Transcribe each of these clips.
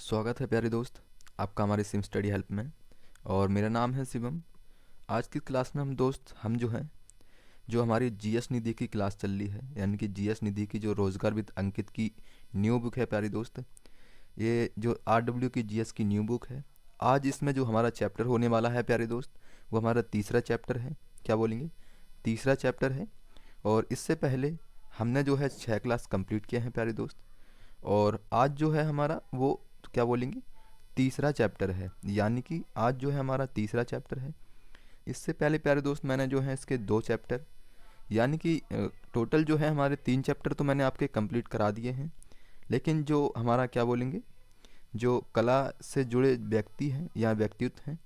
स्वागत है प्यारे दोस्त आपका हमारे सिम स्टडी हेल्प में। और मेरा नाम है शिवम। आज की क्लास में हम जो है जो हमारी जीएस निधि की क्लास चल रही है, यानी कि जीएस निधि की जो रोजगार विद अंकित की न्यू बुक है प्यारे दोस्त। ये जो आरडब्ल्यू की जीएस की न्यू बुक है। आज इसमें जो हमारा चैप्टर होने वाला है प्यारे दोस्त, वो हमारा तीसरा चैप्टर है। क्या बोलेंगे? तीसरा चैप्टर है। और इससे पहले हमने जो है 6 क्लास कंप्लीट किए हैं प्यारे दोस्त। और आज जो है हमारा वो क्या बोलेंगे, तीसरा चैप्टर है, यानी कि आज जो है हमारा तीसरा चैप्टर है। इससे पहले प्यारे दोस्त मैंने जो है इसके 2 चैप्टर, यानी कि टोटल जो है हमारे 3 चैप्टर तो मैंने आपके कंप्लीट करा दिए हैं। लेकिन जो हमारा क्या बोलेंगे, जो कला से जुड़े व्यक्ति हैं या व्यक्तित्व हैं,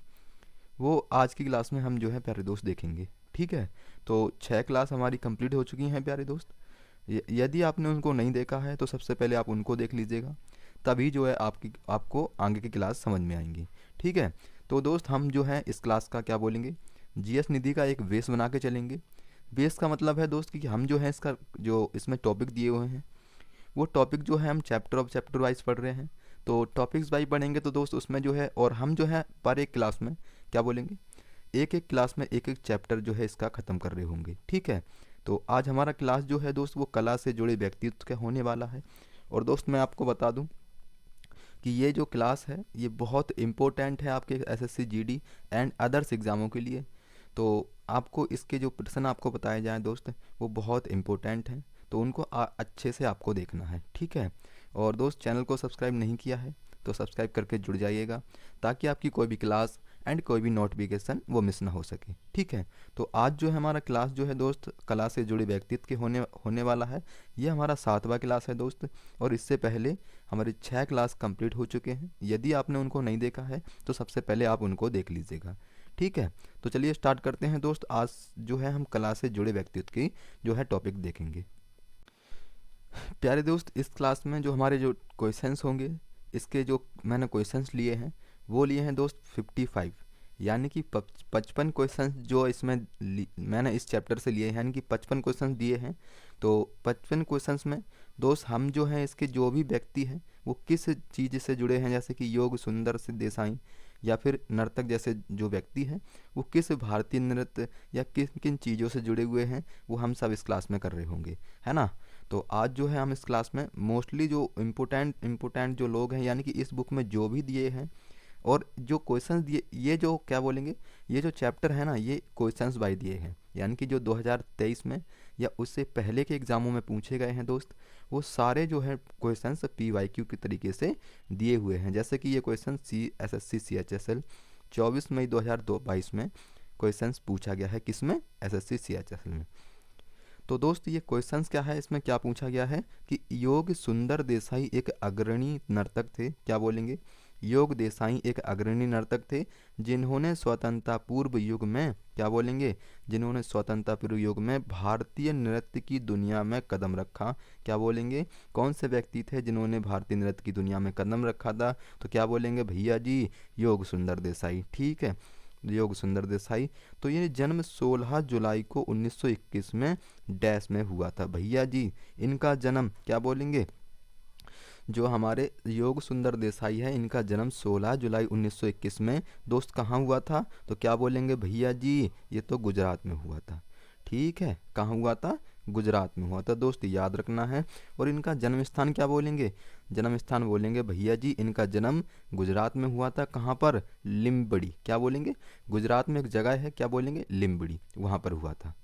वो आज की क्लास में हम जो है प्यारे दोस्त देखेंगे। ठीक है, तो 6 क्लास हमारी कंप्लीट हो चुकी हैं प्यारे दोस्त। यदि आपने उनको नहीं देखा है तो सबसे पहले आप उनको देख लीजिएगा, तभी जो है आपको आगे की क्लास समझ में आएंगी। ठीक है, तो दोस्त हम जो है इस क्लास का क्या बोलेंगे, जीएस निधि का एक बेस बना के चलेंगे। बेस का मतलब है दोस्त कि हम जो है इसका जो इसमें टॉपिक दिए हुए हैं, वो टॉपिक जो है हम चैप्टर वाइज पढ़ रहे हैं। तो टॉपिक्स वाइज पढ़ेंगे तो दोस्त उसमें जो है, और हम जो है पर एक क्लास में क्या बोलेंगे, एक एक क्लास में एक एक चैप्टर जो है इसका ख़त्म कर रहे होंगे। ठीक है, तो आज हमारा क्लास जो है दोस्त वो कला से जुड़े व्यक्तित्व का होने वाला है। और दोस्त मैं आपको बता दूं कि ये जो क्लास है ये बहुत इम्पोर्टेंट है आपके एसएससी जीडी एंड अदर्स एग्ज़ामों के लिए। तो आपको इसके जो प्रश्न आपको बताए जाएं दोस्त, वो बहुत इम्पोर्टेंट हैं, तो उनको अच्छे से आपको देखना है। ठीक है, और दोस्त चैनल को सब्सक्राइब नहीं किया है तो सब्सक्राइब करके जुड़ जाइएगा, ताकि आपकी कोई भी क्लास एंड कोई भी नोटिफिकेशन वो मिस ना हो सके। ठीक है, तो आज जो है हमारा क्लास जो है दोस्त कला से जुड़े व्यक्तित्व के होने वाला है। ये हमारा 7वां क्लास है दोस्त। और इससे पहले हमारे 6 क्लास कंप्लीट हो चुके हैं। यदि आपने उनको नहीं देखा है तो सबसे पहले आप उनको देख लीजिएगा। ठीक है, तो चलिए स्टार्ट करते हैं दोस्त। आज जो है हम कला से जुड़े व्यक्तित्व की जो है टॉपिक देखेंगे। प्यारे दोस्त, इस क्लास में जो हमारे जो क्वेश्चंस होंगे, इसके जो मैंने क्वेश्चंस लिए हैं वो लिए हैं दोस्त 55, यानी कि 55 क्वेश्चंस जो इसमें मैंने इस चैप्टर से लिए हैं, यानी कि 55 क्वेश्चंस दिए हैं। तो 55 क्वेश्चंस में दोस्त हम जो हैं इसके जो भी व्यक्ति हैं वो किस चीज़ से जुड़े हैं, जैसे कि योग सुंदर से देसाई या फिर नर्तक जैसे जो व्यक्ति हैं, वो किस भारतीय नृत्य या किन किन चीज़ों से जुड़े हुए हैं, वो हम सब इस क्लास में कर रहे होंगे, है ना। तो आज जो है हम इस क्लास में मोस्टली जो इम्पोर्टेंट जो लोग हैं, यानी कि इस बुक में जो भी दिए हैं और जो क्वेश्चंस दिए, ये जो क्या बोलेंगे, ये जो चैप्टर है ना, ये क्वेश्चंस बाय दिए हैं, यानी कि जो 2023 में या उससे पहले के एग्ज़ामों में पूछे गए हैं दोस्त, वो सारे जो है क्वेश्चंस पीवाईक्यू के तरीके से दिए हुए हैं। जैसे कि ये क्वेश्चन एसएससी CHSL 24 मई 2022 में क्वेश्चंस पूछा गया है, किसमें, एसएससी CHSL में। तो दोस्त ये क्वेश्चंस क्या है, इसमें क्या पूछा गया है कि योग सुंदर देसाई एक अग्रणी नर्तक थे। क्या बोलेंगे, योग देसाई एक अग्रणी नर्तक थे जिन्होंने स्वतंत्रता पूर्व युग में, क्या बोलेंगे, जिन्होंने स्वतंत्रता पूर्व युग में भारतीय नृत्य की दुनिया में कदम रखा। क्या बोलेंगे, कौन से व्यक्ति थे जिन्होंने भारतीय नृत्य की दुनिया में कदम रखा था, तो क्या बोलेंगे भैया जी, योग सुंदर देसाई। ठीक है, योग सुंदर देसाई। तो ये जन्म 16 जुलाई को 1921 में डैश में हुआ था भैया जी। इनका जन्म क्या बोलेंगे, जो हमारे योग सुंदर देसाई है, इनका जन्म 16 जुलाई 1921 में दोस्त कहाँ हुआ था, तो क्या बोलेंगे भैया जी, ये तो गुजरात में हुआ था। ठीक है, कहाँ हुआ था, गुजरात में हुआ था दोस्त, याद रखना है। और इनका जन्म स्थान क्या बोलेंगे, जन्म स्थान बोलेंगे भैया जी, इनका जन्म गुजरात में हुआ था। कहाँ पर, लिम्बड़ी। क्या बोलेंगे, गुजरात में एक जगह है, क्या बोलेंगे, लिम्बड़ी, वहाँ पर हुआ था।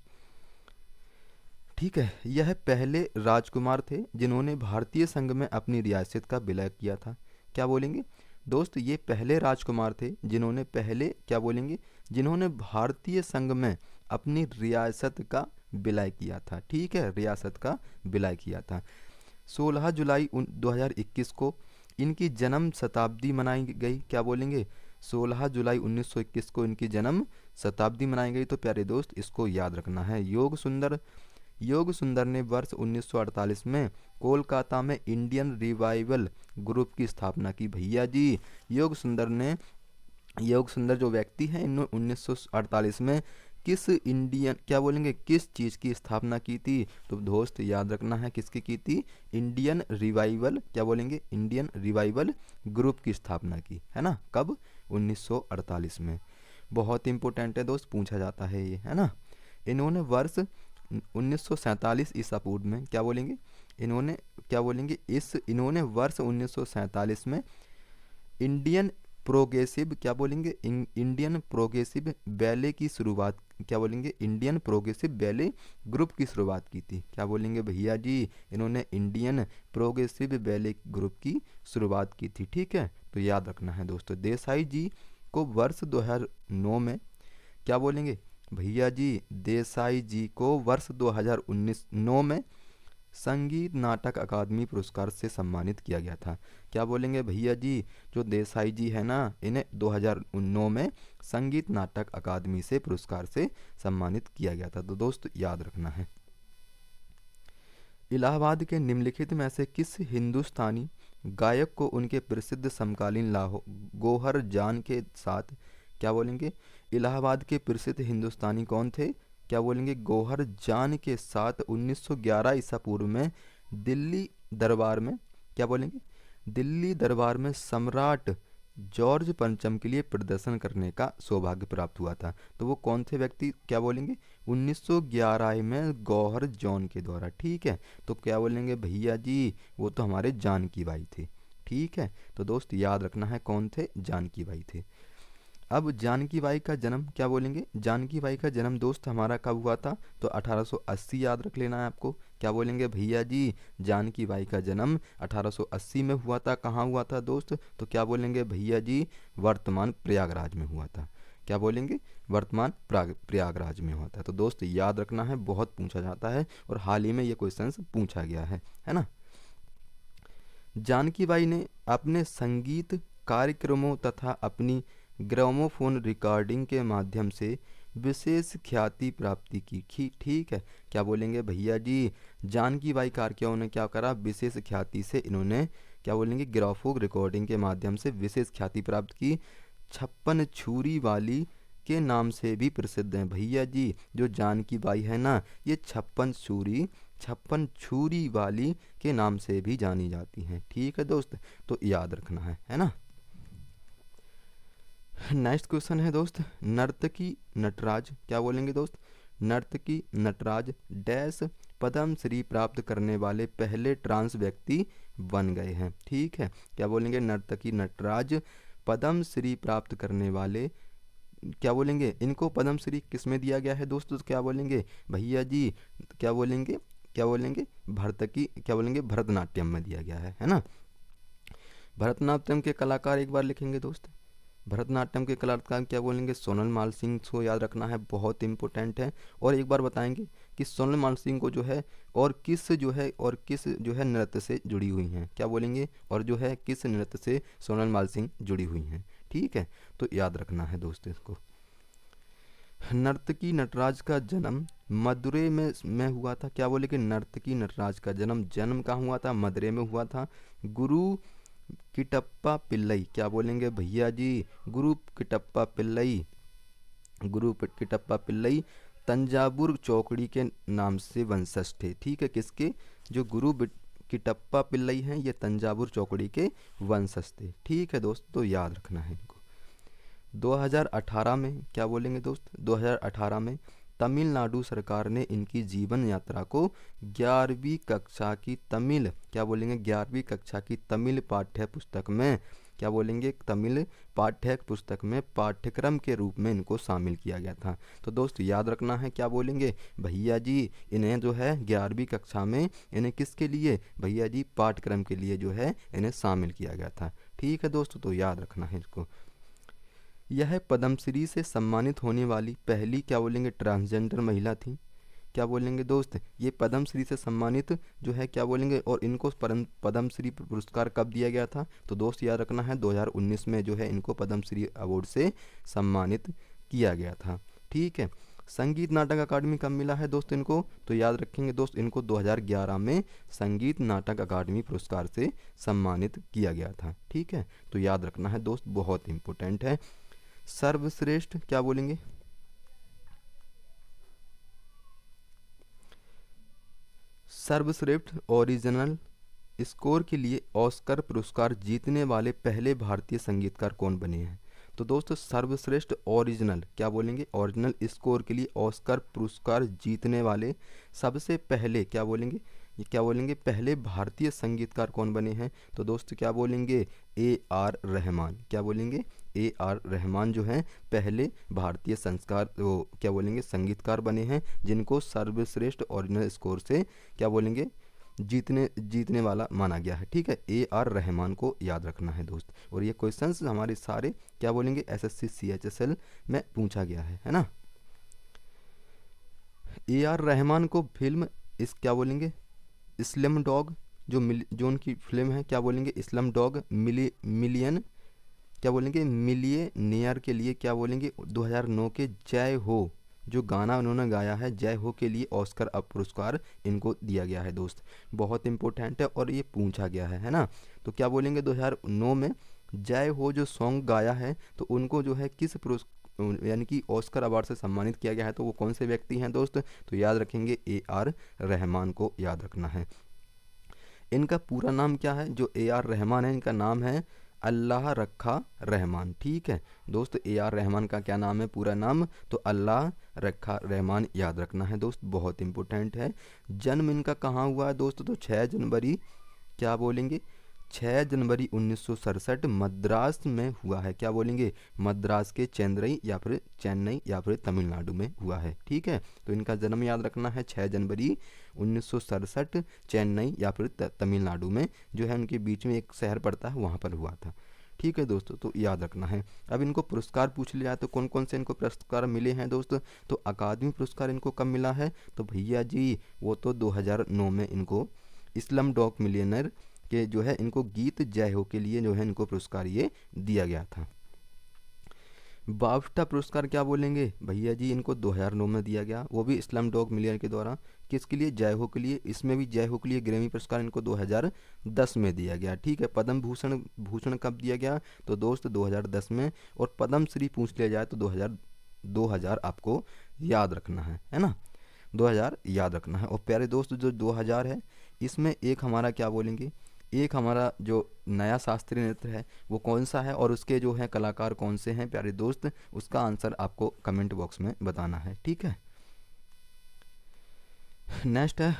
ठीक है, यह पहले राजकुमार थे जिन्होंने भारतीय संघ में अपनी रियासत का विलय किया था। क्या बोलेंगे दोस्त, ये पहले राजकुमार थे जिन्होंने पहले, क्या बोलेंगे, जिन्होंने भारतीय संघ में अपनी रियासत का विलय किया था। ठीक है, रियासत का विलय किया था। 16 जुलाई 2021 को इनकी जन्म शताब्दी मनाई गई। क्या बोलेंगे, 16 जुलाई 1921 को इनकी जन्म शताब्दी मनाई गई। तो प्यारे दोस्त इसको याद रखना है। योग सुंदर ने वर्ष 1948 में कोलकाता में इंडियन रिवाइवल ग्रुप की स्थापना की भैया जी। योग सुंदर जो व्यक्ति हैं, इन्होंने 1948 में किस इंडियन क्या बोलेंगे किस चीज़ की स्थापना की थी? तो दोस्त याद रखना है किसकी की थी? इंडियन रिवाइवल क्या बोलेंगे इंडियन रिवाइवल ग्रुप की स्थापना की, है ना? कब? 1948 में। बहुत इंपॉर्टेंट है दोस्त, पूछा जाता है ये, है ना? इन्होंने वर्ष 1947 ईसा पूर्व में क्या बोलेंगे इन्होंने क्या बोलेंगे इन्होंने वर्ष 1947 में इंडियन प्रोग्रेसिव क्या बोलेंगे इंडियन प्रोग्रेसिव बैले की शुरुआत क्या बोलेंगे इंडियन प्रोग्रेसिव बैले ग्रुप की शुरुआत की थी। क्या बोलेंगे भैया जी? इन्होंने इंडियन प्रोग्रेसिव बैले ग्रुप की शुरुआत की थी। ठीक है, तो याद रखना है दोस्तों। देसाई जी को वर्ष 2009 में क्या बोलेंगे भैया जी? देसाई जी को वर्ष 2019 में संगीत नाटक अकादमी पुरस्कार से सम्मानित किया गया था। क्या बोलेंगे भैया जी? जो देसाई जी है ना, इन्हें 2009 में संगीत नाटक अकादमी से पुरस्कार से सम्मानित किया गया था। तो दोस्त याद रखना है। इलाहाबाद के निम्नलिखित में से किस हिंदुस्तानी गायक को उनके प्रसिद्ध समकालीन लाहो गौहर जान के साथ क्या बोलेंगे इलाहाबाद के प्रसिद्ध हिंदुस्तानी कौन थे? क्या बोलेंगे गौहर जान के साथ 1911 ईसा पूर्व में दिल्ली दरबार में क्या बोलेंगे दिल्ली दरबार में सम्राट जॉर्ज पंचम के लिए प्रदर्शन करने का सौभाग्य प्राप्त हुआ था। तो वो कौन थे व्यक्ति? क्या बोलेंगे 1911 में गौहर जॉन के द्वारा। ठीक है, तो क्या बोलेंगे भैया जी? वो तो हमारे जानकी बाई थे। ठीक है, तो दोस्त याद रखना है कौन थे? जानकी बाई थे। अब जानकी बाई का जन्म क्या बोलेंगे जानकी बाई का जन्म दोस्त हमारा कब हुआ था? तो 1880 याद रख लेना है आपको। क्या बोलेंगे भैया जी? जानकी बाई का जन्म 1880 में हुआ था। कहाँ हुआ था दोस्त? तो क्या बोलेंगे भैया जी? वर्तमान प्रयागराज में हुआ था। क्या बोलेंगे? वर्तमान प्रयागराज में हुआ था। तो दोस्त याद रखना है, बहुत पूछा जाता है और हाल ही में ये क्वेश्चन पूछा गया है ना? जानकी बाई ने अपने संगीत कार्यक्रमों तथा अपनी ग्रामोफोन रिकॉर्डिंग के माध्यम से विशेष ख्याति प्राप्ति की। ठीक है, क्या बोलेंगे भैया जी? जानकी बाई कार्कियाओं ने क्या करा? विशेष ख्याति से इन्होंने क्या बोलेंगे ग्राफोक रिकॉर्डिंग के माध्यम से विशेष ख्याति प्राप्त की। 56 छुरी वाली के नाम से भी प्रसिद्ध हैं भैया जी। जो जानकी बाई है ना, ये 56 छुरी वाली के नाम से भी जानी जाती हैं। ठीक है दोस्त, तो याद रखना है ना? नेक्स्ट क्वेश्चन है दोस्त, नर्तकी नटराज क्या बोलेंगे दोस्त? नर्तकी नटराज डैश पद्म श्री प्राप्त करने वाले पहले ट्रांस व्यक्ति बन गए हैं। ठीक है, क्या बोलेंगे नर्तकी नटराज पद्म श्री प्राप्त करने वाले क्या बोलेंगे इनको पद्म श्री किस में दिया गया है दोस्तों? तो क्या बोलेंगे भैया जी? क्या बोलेंगे भरतकी क्या बोलेंगे भरतनाट्यम में दिया गया है ना? भरतनाट्यम के कलाकार एक बार लिखेंगे दोस्त। भरतनाट्यम के कलाकार क्या बोलेंगे? सोनल मान सिंह को याद रखना है, बहुत इंपॉर्टेंट है। और एक बार बताएंगे कि सोनल मान सिंह को जो है और किस जो है नृत्य से जुड़ी हुई हैं। क्या बोलेंगे? और जो है किस नृत्य से सोनल मान सिंह जुड़ी हुई हैं। ठीक है, तो याद रखना है दोस्तों इसको। नर्तकी नटराज का जन्म मदुरै में हुआ था। क्या बोले कि नर्तकी नटराज का जन्म कहाँ हुआ था? मदुरै में हुआ था। गुरु किटप्पा पिल्लई क्या बोलेंगे भैया जी? गुरु किटप्पा पिल्लई तंजावुर चौकड़ी के नाम से वंशज थे। ठीक है, किसके? जो गुरु किटप्पा पिल्लई हैं ये तंजावुर चौकड़ी के वंशज थे। ठीक है दोस्त, तो याद रखना है इनको। 2018 में क्या बोलेंगे दोस्त? 2018 में तमिलनाडु सरकार ने इनकी जीवन यात्रा को 11वीं कक्षा की तमिल क्या बोलेंगे 11वीं कक्षा की तमिल पाठ्य पुस्तक में क्या बोलेंगे तमिल पाठ्य पुस्तक में पाठ्यक्रम के रूप में इनको शामिल किया गया था। तो दोस्त याद रखना है, क्या बोलेंगे भैया जी? इन्हें जो है 11वीं कक्षा में इन्हें किसके लिए भैया जी? पाठ्यक्रम के लिए जो है इन्हें शामिल किया गया था। ठीक है दोस्तों, तो याद रखना है इसको। यह पद्मश्री से सम्मानित होने वाली पहली क्या बोलेंगे ट्रांसजेंडर महिला थी। क्या बोलेंगे दोस्त? ये पद्मश्री से सम्मानित जो है क्या बोलेंगे और इनको पद्मश्री पुरस्कार कब दिया गया था? तो दोस्त याद रखना है 2019 में जो है इनको पद्मश्री अवार्ड से सम्मानित किया गया था। ठीक है, संगीत नाटक अकादमी कब मिला है दोस्त इनको? तो याद रखेंगे दोस्त इनको 2011 में संगीत नाटक अकादमी पुरस्कार से सम्मानित किया गया था। ठीक है, तो याद रखना है दोस्त, बहुत इंपॉर्टेंट है। सर्वश्रेष्ठ क्या बोलेंगे सर्वश्रेष्ठ ओरिजिनल स्कोर के लिए ऑस्कर पुरस्कार जीतने वाले पहले भारतीय संगीतकार कौन बने हैं? तो दोस्तों सर्वश्रेष्ठ ओरिजिनल क्या बोलेंगे, ओरिजिनल स्कोर के लिए ऑस्कर पुरस्कार जीतने वाले सबसे पहले क्या बोलेंगे, ये क्या बोलेंगे, पहले भारतीय संगीतकार कौन बने हैं? तो दोस्त क्या बोलेंगे, ए आर रहमान। क्या बोलेंगे, ए आर रहमान जो हैं पहले भारतीय संस्कार वो क्या बोलेंगे संगीतकार बने हैं जिनको सर्वश्रेष्ठ ओरिजिनल स्कोर से क्या बोलेंगे जीतने वाला माना गया है। ठीक है, ए आर रहमान को याद रखना है दोस्त। और ये क्वेश्चंस हमारे सारे क्या बोलेंगे एसएससी सीएचएसएल में पूछा गया है ना। ए आर रहमान को फिल्म इस क्या बोलेंगे इस्लम डॉग जो उनकी फिल्म है क्या बोलेंगे इस्लम डॉग मिलियन क्या बोलेंगे मिलियनेयर के लिए क्या बोलेंगे 2009 के जय हो जो गाना उन्होंने गाया है जय हो के लिए ऑस्कर अब पुरस्कार इनको दिया गया है दोस्त। बहुत इंपॉर्टेंट है और ये पूछा गया है ना। तो क्या बोलेंगे 2009 में जय हो जो सॉन्ग गाया है तो उनको जो है किस पुरस्कार यानी कि ऑस्कर अवार्ड से सम्मानित किया गया है, तो वो कौन से व्यक्ति हैं दोस्त? तो याद रखेंगे ए आर रहमान को याद रखना है। इनका पूरा नाम क्या है? जो ए आर रहमान है इनका नाम है अल्लाह रखा रहमान। ठीक है दोस्त, ए आर रहमान का क्या नाम है पूरा नाम? तो अल्लाह रखा रहमान याद रखना है दोस्त, बहुत इंपॉर्टेंट है। जन्म इनका कहाँ हुआ है दोस्त? तो 6 जनवरी क्या बोलेंगे 6 जनवरी 1967 मद्रास में हुआ है। क्या बोलेंगे मद्रास के चेन्नई या फिर तमिलनाडु में हुआ है। ठीक है, तो इनका जन्म याद रखना है 6 जनवरी 1967 चेन्नई या फिर तमिलनाडु में जो है उनके बीच में एक शहर पड़ता है वहाँ पर हुआ था। ठीक है दोस्तों, तो याद रखना है। अब इनको पुरस्कार पूछ लिया जाए तो कौन कौन से इनको पुरस्कार मिले हैं दोस्त? तो अकादमी पुरस्कार इनको कब मिला है? तो भैया जी वो तो 2009 में इनको इस्लम डॉग मिलियनर के जो है इनको गीत जय हो के लिए जो है इनको पुरस्कार ये दिया गया था। बाफ्टा पुरस्कार क्या बोलेंगे भैया जी इनको 2009 में दिया गया, वो भी इस्लाम डॉग मिलियन के द्वारा। किसके लिए? जय हो के लिए। इसमें भी जय हो के लिए ग्रैमी पुरस्कार इनको 2010 में दिया गया। ठीक है, पद्म भूषण कब दिया गया? तो दोस्त 2010 में। और पद्म श्री पूछ लिया जाए तो 2000 आपको याद रखना है ना, 2000 याद रखना है। और प्यारे दोस्त जो 2000 है इसमें एक हमारा क्या बोलेंगे एक हमारा जो नया शास्त्रीय नृत्य है वो कौन सा है और उसके जो है कलाकार कौन से हैं प्यारे दोस्त, उसका आंसर आपको कमेंट बॉक्स में बताना है। ठीक है, नेक्स्ट है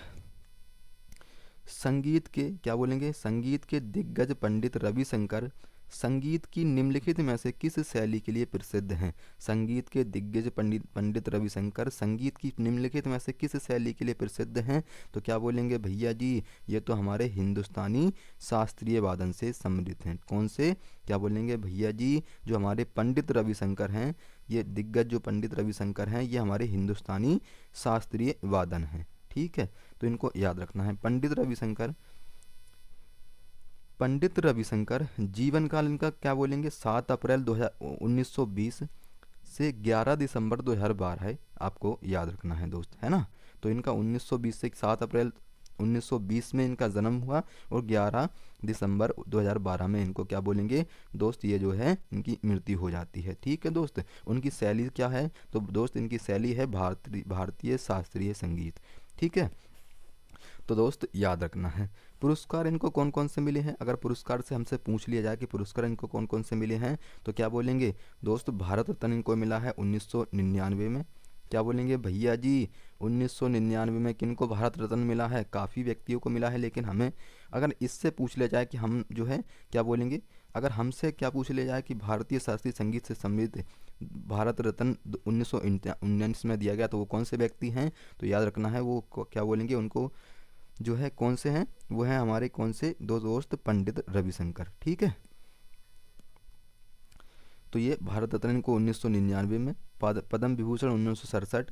संगीत के क्या बोलेंगे संगीत के दिग्गज पंडित रविशंकर संगीत की निम्नलिखित में से किस शैली के लिए प्रसिद्ध हैं? संगीत के दिग्गज पंडित रविशंकर संगीत की निम्नलिखित में से किस शैली के लिए प्रसिद्ध हैं? तो क्या बोलेंगे भैया जी ये तो हमारे हिंदुस्तानी शास्त्रीय वादन से समृद्ध हैं। कौन से? क्या बोलेंगे भैया जी जो हमारे पंडित रविशंकर हैं, ये दिग्गज जो पंडित रविशंकर हैं ये हमारे हिंदुस्तानी शास्त्रीय वादन हैं। ठीक है, तो इनको याद रखना है। पंडित रविशंकर जीवन काल इनका क्या बोलेंगे 7 अप्रैल 1920 से 11 दिसंबर 2012 है, आपको याद रखना है दोस्त, है ना। तो इनका 1920 से 7 अप्रैल 1920 में इनका जन्म हुआ और 11 दिसंबर 2012 में इनको क्या बोलेंगे दोस्त ये जो है इनकी मृत्यु हो जाती है। ठीक है दोस्त, उनकी शैली क्या है? तो दोस्त इनकी शैली है भारतीय शास्त्रीय संगीत। ठीक है, तो दोस्त याद रखना है। पुरस्कार इनको कौन कौन से मिले हैं? अगर पुरस्कार से हमसे पूछ लिया जाए कि पुरस्कार इनको कौन कौन से मिले हैं तो क्या बोलेंगे दोस्त भारत रत्न इनको मिला है 1999 में। क्या बोलेंगे भैया जी 1999 में किनको भारत रत्न मिला है? काफ़ी व्यक्तियों को मिला है, लेकिन हमें अगर इससे पूछ लिया जाए कि हम जो है क्या बोलेंगे अगर हमसे क्या पूछ लिया जाए कि भारतीय शास्त्रीय संगीत से समृद्ध भारत रत्न 1919 में दिया गया तो वो कौन से व्यक्ति हैं? तो याद रखना है वो क्या बोलेंगे उनको जो है कौन से हैं? वो हैं हमारे कौन से दो दोस्त पंडित रविशंकर। ठीक है, तो ये भारत रत्न इनको 1999 में, पद्म विभूषण 1967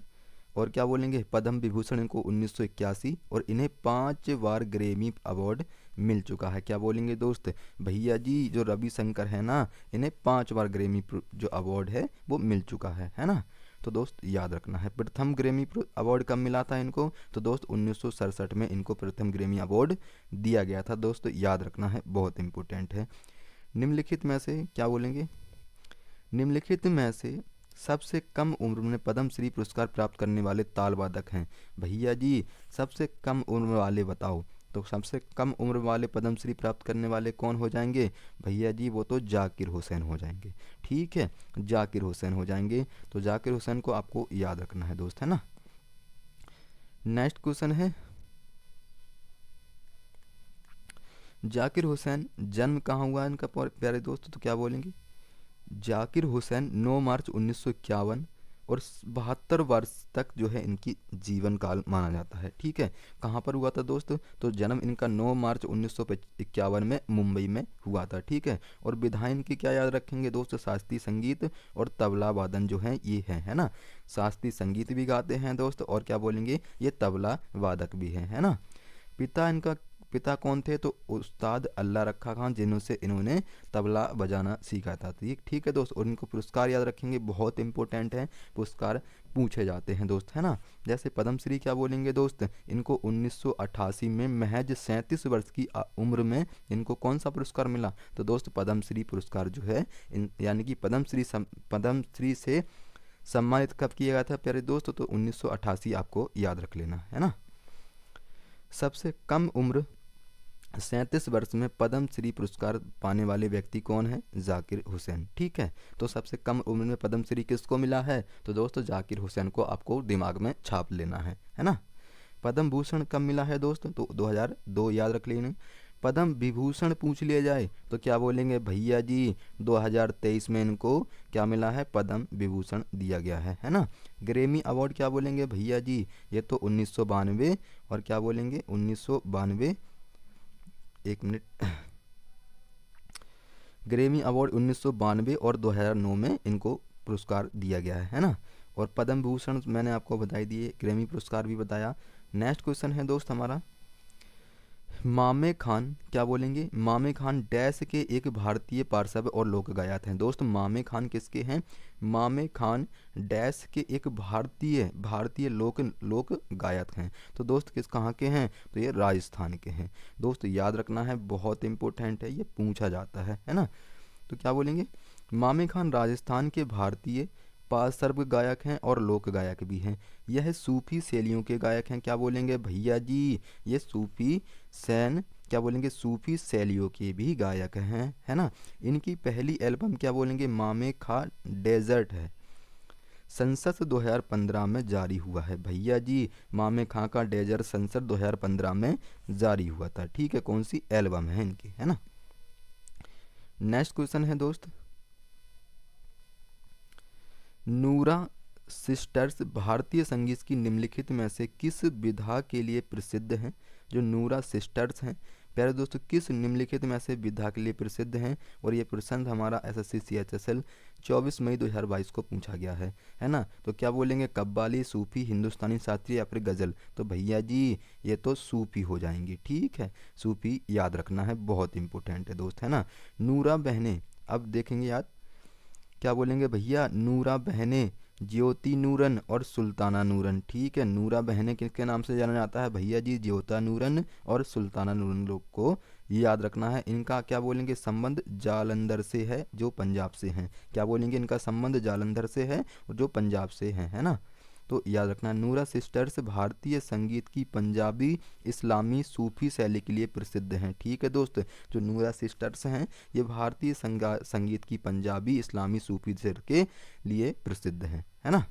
और क्या बोलेंगे पद्म विभूषण इनको 1981 और इन्हें 5 बार ग्रैमी अवार्ड मिल चुका है। क्या बोलेंगे दोस्त भैया जी जो रविशंकर है ना इन्हें 5 बार ग्रैमी जो अवार्ड है वो मिल चुका है ना। तो दोस्त याद रखना है। प्रथम ग्रैमी अवार्ड कब मिला था इनको? तो दोस्त 1967 में इनको प्रथम ग्रैमी अवार्ड दिया गया था। दोस्त याद रखना है, बहुत इंपॉर्टेंट है। निम्नलिखित में से क्या बोलेंगे निम्नलिखित में से सबसे कम उम्र में पद्म श्री पुरस्कार प्राप्त करने वाले ताल वादक हैं? भैया जी सबसे कम उम्र वाले बताओ। तो सबसे कम उम्र वाले पद्म श्री प्राप्त करने वाले कौन हो जाएंगे? भैया जी वो तो जाकिर हुसैन हो जाएंगे। ठीक है, जाकिर हुसैन हो जाएंगे। तो जाकिर हुसैन को आपको याद रखना है दोस्त, है ना। नेक्स्ट क्वेश्चन है, जाकिर हुसैन जन्म कहाँ हुआ इनका प्यारे दोस्त? तो क्या बोलेंगे? जाकिर हुसैन 9 मार्च 1951 और 72 वर्ष तक जो है इनकी जीवन काल माना जाता है। ठीक है, कहाँ पर हुआ था दोस्त? तो जन्म इनका 9 मार्च 1951 में मुंबई में हुआ था। ठीक है, और विधाएं इनकी क्या याद रखेंगे दोस्त? शास्त्रीय संगीत और तबला वादन जो है ये है ना। शास्त्रीय संगीत भी गाते हैं दोस्त, और क्या बोलेंगे, ये तबला वादक भी है ना। पिता कौन थे? तो उस्ताद अल्लाह रखा खान, जिनसे इन्होंने तबला बजाना सीखा था। ठीक है दोस्त, और इनको पुरस्कार याद रखेंगे, बहुत इंपॉर्टेंट है, पुरस्कार पूछे जाते हैं दोस्त, है ना। जैसे पद्मश्री क्या बोलेंगे दोस्त? इनको 1988 में महज 37 वर्ष की उम्र में इनको कौन सा पुरस्कार मिला? तो दोस्त पद्मश्री पुरस्कार जो है यानी कि पद्मश्री से सम्मानित कब किया गया था प्यारे दोस्त? तो 1988 आपको याद रख लेना है ना। सबसे कम उम्र 37 वर्ष में पद्म श्री पुरस्कार पाने वाले व्यक्ति कौन है? जाकिर हुसैन। ठीक है, तो सबसे कम उम्र में पद्म श्री किसको मिला है? तो दोस्तों जाकिर हुसैन को आपको दिमाग में छाप लेना है ना। पद्म भूषण कब मिला है दोस्त? तो 2002 याद रख लेना। पद्म विभूषण पूछ लिया जाए तो क्या बोलेंगे? भैया जी 2023 में इनको क्या मिला है? पद्म विभूषण दिया गया है ना। ग्रेमी अवार्ड क्या बोलेंगे भैया जी? ये तो 1992 और क्या बोलेंगे 1992, एक मिनट, ग्रेमी अवार्ड 1992 और 2009 में इनको पुरस्कार दिया गया है ना। और पद्म भूषण मैंने आपको बताई दिए, ग्रेमी पुरस्कार भी बताया। नेक्स्ट क्वेश्चन है दोस्त हमारा, मामे खान क्या बोलेंगे? मामे खान डैश के एक भारतीय पार्श्व और लोक गायक हैं। दोस्त मामे खान किसके हैं? मामे खान डैश के एक भारतीय लोक गायक हैं। तो दोस्त कहाँ के हैं? तो ये राजस्थान के हैं। दोस्त याद रखना है, बहुत इंपॉर्टेंट है, ये पूछा जाता है ना। तो क्या बोलेंगे? मामे खान राजस्थान के भारतीय पार्श्व गायक हैं और लोक गायक भी हैं। यह सूफी शैलियों के गायक हैं। क्या बोलेंगे भैया जी? ये क्या बोलेंगे? सूफी शैलियों के भी गायक हैं, है ना। इनकी पहली एल्बम क्या बोलेंगे? मामे खा डेजर्ट है, संसद 2015 में जारी हुआ है। भैया जी मामे खां का डेजर्ट संसद 2015 में जारी हुआ था। ठीक है, कौन सी एल्बम है इनकी, है ना। नेक्स्ट क्वेश्चन है दोस्त, नूरा सिस्टर्स भारतीय संगीत की निम्नलिखित में से किस विधा के लिए प्रसिद्ध हैं? जो नूरा सिस्टर्स हैं प्यारे दोस्तों, किस निम्नलिखित में से विधा के लिए प्रसिद्ध हैं? और ये प्रश्न हमारा SSC CHSL 24 मई 2022 को पूछा गया है ना। तो क्या बोलेंगे? कव्वाली, सूफी, हिंदुस्तानी शास्त्रीय या फिर गज़ल? तो भैया जी ये तो सूफी हो जाएंगी। ठीक है, सूफी याद रखना है, बहुत इंपॉर्टेंट है दोस्त, है ना। नूरा बहने, अब देखेंगे याद, क्या बोलेंगे भैया? नूरा बहने ज्योति नूरन और सुल्ताना नूरन। ठीक है, नूरा बहने किसके नाम से जाना जाता है? भैया जी ज्योता नूरन और सुल्ताना नूरन लोग को याद रखना है। इनका क्या बोलेंगे? संबंध जालंधर से है, जो पंजाब से हैं। क्या बोलेंगे? इनका संबंध जालंधर से है और जो पंजाब से हैं, है ना। तो याद रखना, नूरा सिस्टर्स भारतीय संगीत की पंजाबी इस्लामी सूफी शैली के लिए प्रसिद्ध हैं। ठीक है दोस्त, जो नूरा सिस्टर्स हैं ये भारतीय संगीत की पंजाबी इस्लामी सूफी शैली के लिए प्रसिद्ध हैं, है ना।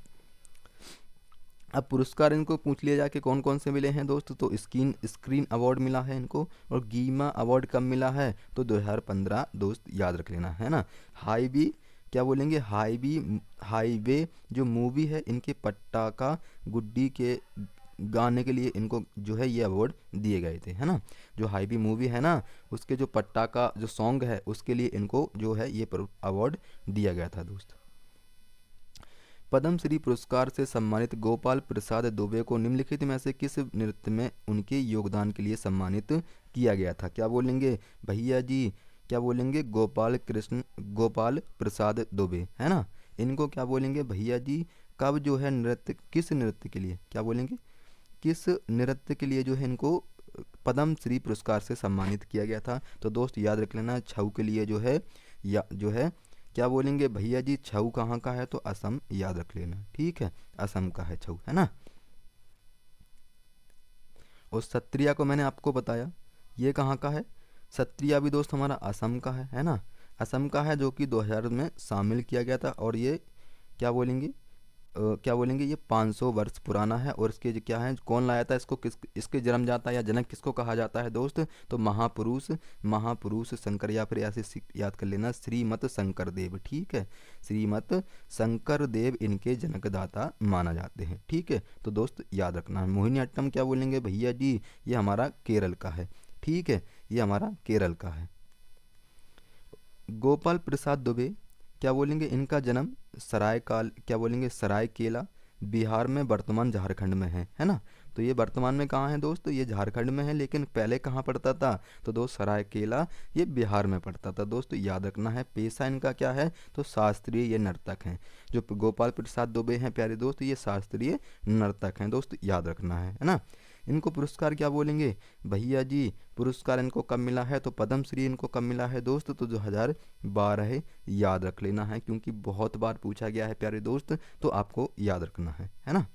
अब पुरस्कार इनको पूछ लिया जाके कौन कौन से मिले हैं दोस्त? तो स्क्रीन अवार्ड मिला है इनको, और गीमा अवार्ड कब मिला है? तो 2015 दोस्त याद रख लेना, है ना। हाईवी क्या बोलेंगे? हाईवे जो मूवी है इनके पट्टाका गुड्डी के गाने के लिए इनको जो है ये अवार्ड दिए गए थे, है ना। जो हाईवी मूवी है ना उसके जो पट्टाका जो सॉन्ग है उसके लिए इनको जो है ये अवार्ड दिया गया था दोस्त। पद्मश्री पुरस्कार से सम्मानित गोपाल प्रसाद दुबे को निम्नलिखित में से किस नृत्य में उनके योगदान के लिए सम्मानित किया गया था? क्या बोलेंगे भैया जी? क्या बोलेंगे? गोपाल प्रसाद दुबे, है ना। इनको क्या बोलेंगे भैया जी? कब जो है किस नृत्य के लिए, क्या बोलेंगे, किस नृत्य के लिए जो है इनको पद्मश्री पुरस्कार से सम्मानित किया गया था? तो दोस्त याद रख लेना, छऊ के लिए जो है या जो है क्या बोलेंगे भैया जी, छऊ कहाँ का है? तो असम याद रख लेना, ठीक है, असम का है छऊ, है ना। और सत्रिया को मैंने आपको बताया, ये कहाँ का है? सत्रिया भी दोस्त हमारा असम का है ना, असम का है, जो कि 2000 में शामिल किया गया था। और ये क्या बोलेंगे, क्या बोलेंगे, ये 500 वर्ष पुराना है। और इसके क्या है, कौन लाया था इसको, किस इसके जन्मदाता या जनक किसको कहा जाता है दोस्त? तो महापुरुष, महापुरुष शंकर, या फिर ऐसे याद कर लेना, श्रीमत शंकर देव, ठीक है, श्रीमत शंकर देव इनके जनकदाता माना जाते हैं, ठीक है। तो दोस्त याद रखना है। मोहिनीअट्टम क्या बोलेंगे भैया जी, ये हमारा केरल का है, ठीक है, ये हमारा केरल का है। गोपाल प्रसाद दुबे क्या बोलेंगे, इनका जन्म सरायकाल, क्या बोलेंगे, सरायकेला, बिहार में, वर्तमान झारखंड में है ना। तो ये वर्तमान में कहाँ है दोस्त? ये झारखंड में है, लेकिन पहले कहाँ पड़ता था? तो दोस्त सरायकेला, ये बिहार में पड़ता था। दोस्त याद रखना है। पेशा इनका क्या है? तो शास्त्रीय ये नर्तक हैं। जो गोपाल प्रसाद दुबे हैं प्यारे दोस्त, ये शास्त्रीय नर्तक हैं, दोस्त याद रखना है ना। इनको पुरस्कार क्या बोलेंगे भैया जी? पुरस्कार इनको कब मिला है? तो पद्म श्री इनको कब मिला है दोस्त? तो 2012 याद रख लेना है, क्योंकि बहुत बार पूछा गया है प्यारे दोस्त, तो आपको याद रखना है ना।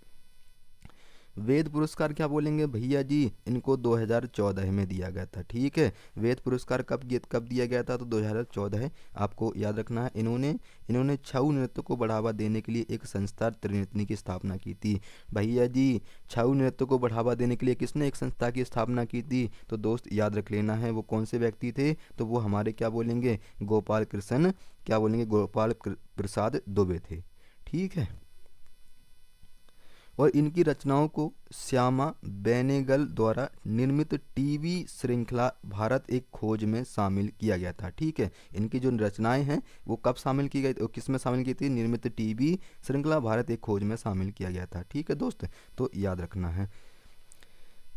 वेद पुरस्कार क्या बोलेंगे भैया जी? इनको 2014 में दिया गया था, ठीक है। वेद पुरस्कार कब दिया गया था? तो 2014, आपको याद रखना है। इन्होंने छऊ नृत्य को बढ़ावा देने के लिए एक संस्था त्रिनेत्री की स्थापना की थी। भैया जी, छऊ नृत्य को बढ़ावा देने के लिए किसने एक संस्था की स्थापना की थी? तो दोस्त याद रख लेना है, वो कौन से व्यक्ति थे? तो वो हमारे क्या बोलेंगे, गोपाल कृष्ण, क्या बोलेंगे, गोपाल प्रसाद दुबे थे, ठीक है। और इनकी रचनाओं को श्यामा बेनेगल द्वारा निर्मित टीवी श्रृंखला भारत एक खोज में शामिल किया गया था, ठीक है। इनकी जो रचनाएं हैं वो कब शामिल की गई, किस में शामिल की थी? निर्मित टीवी श्रृंखला भारत एक खोज में शामिल किया गया था, ठीक है दोस्त, तो याद रखना है।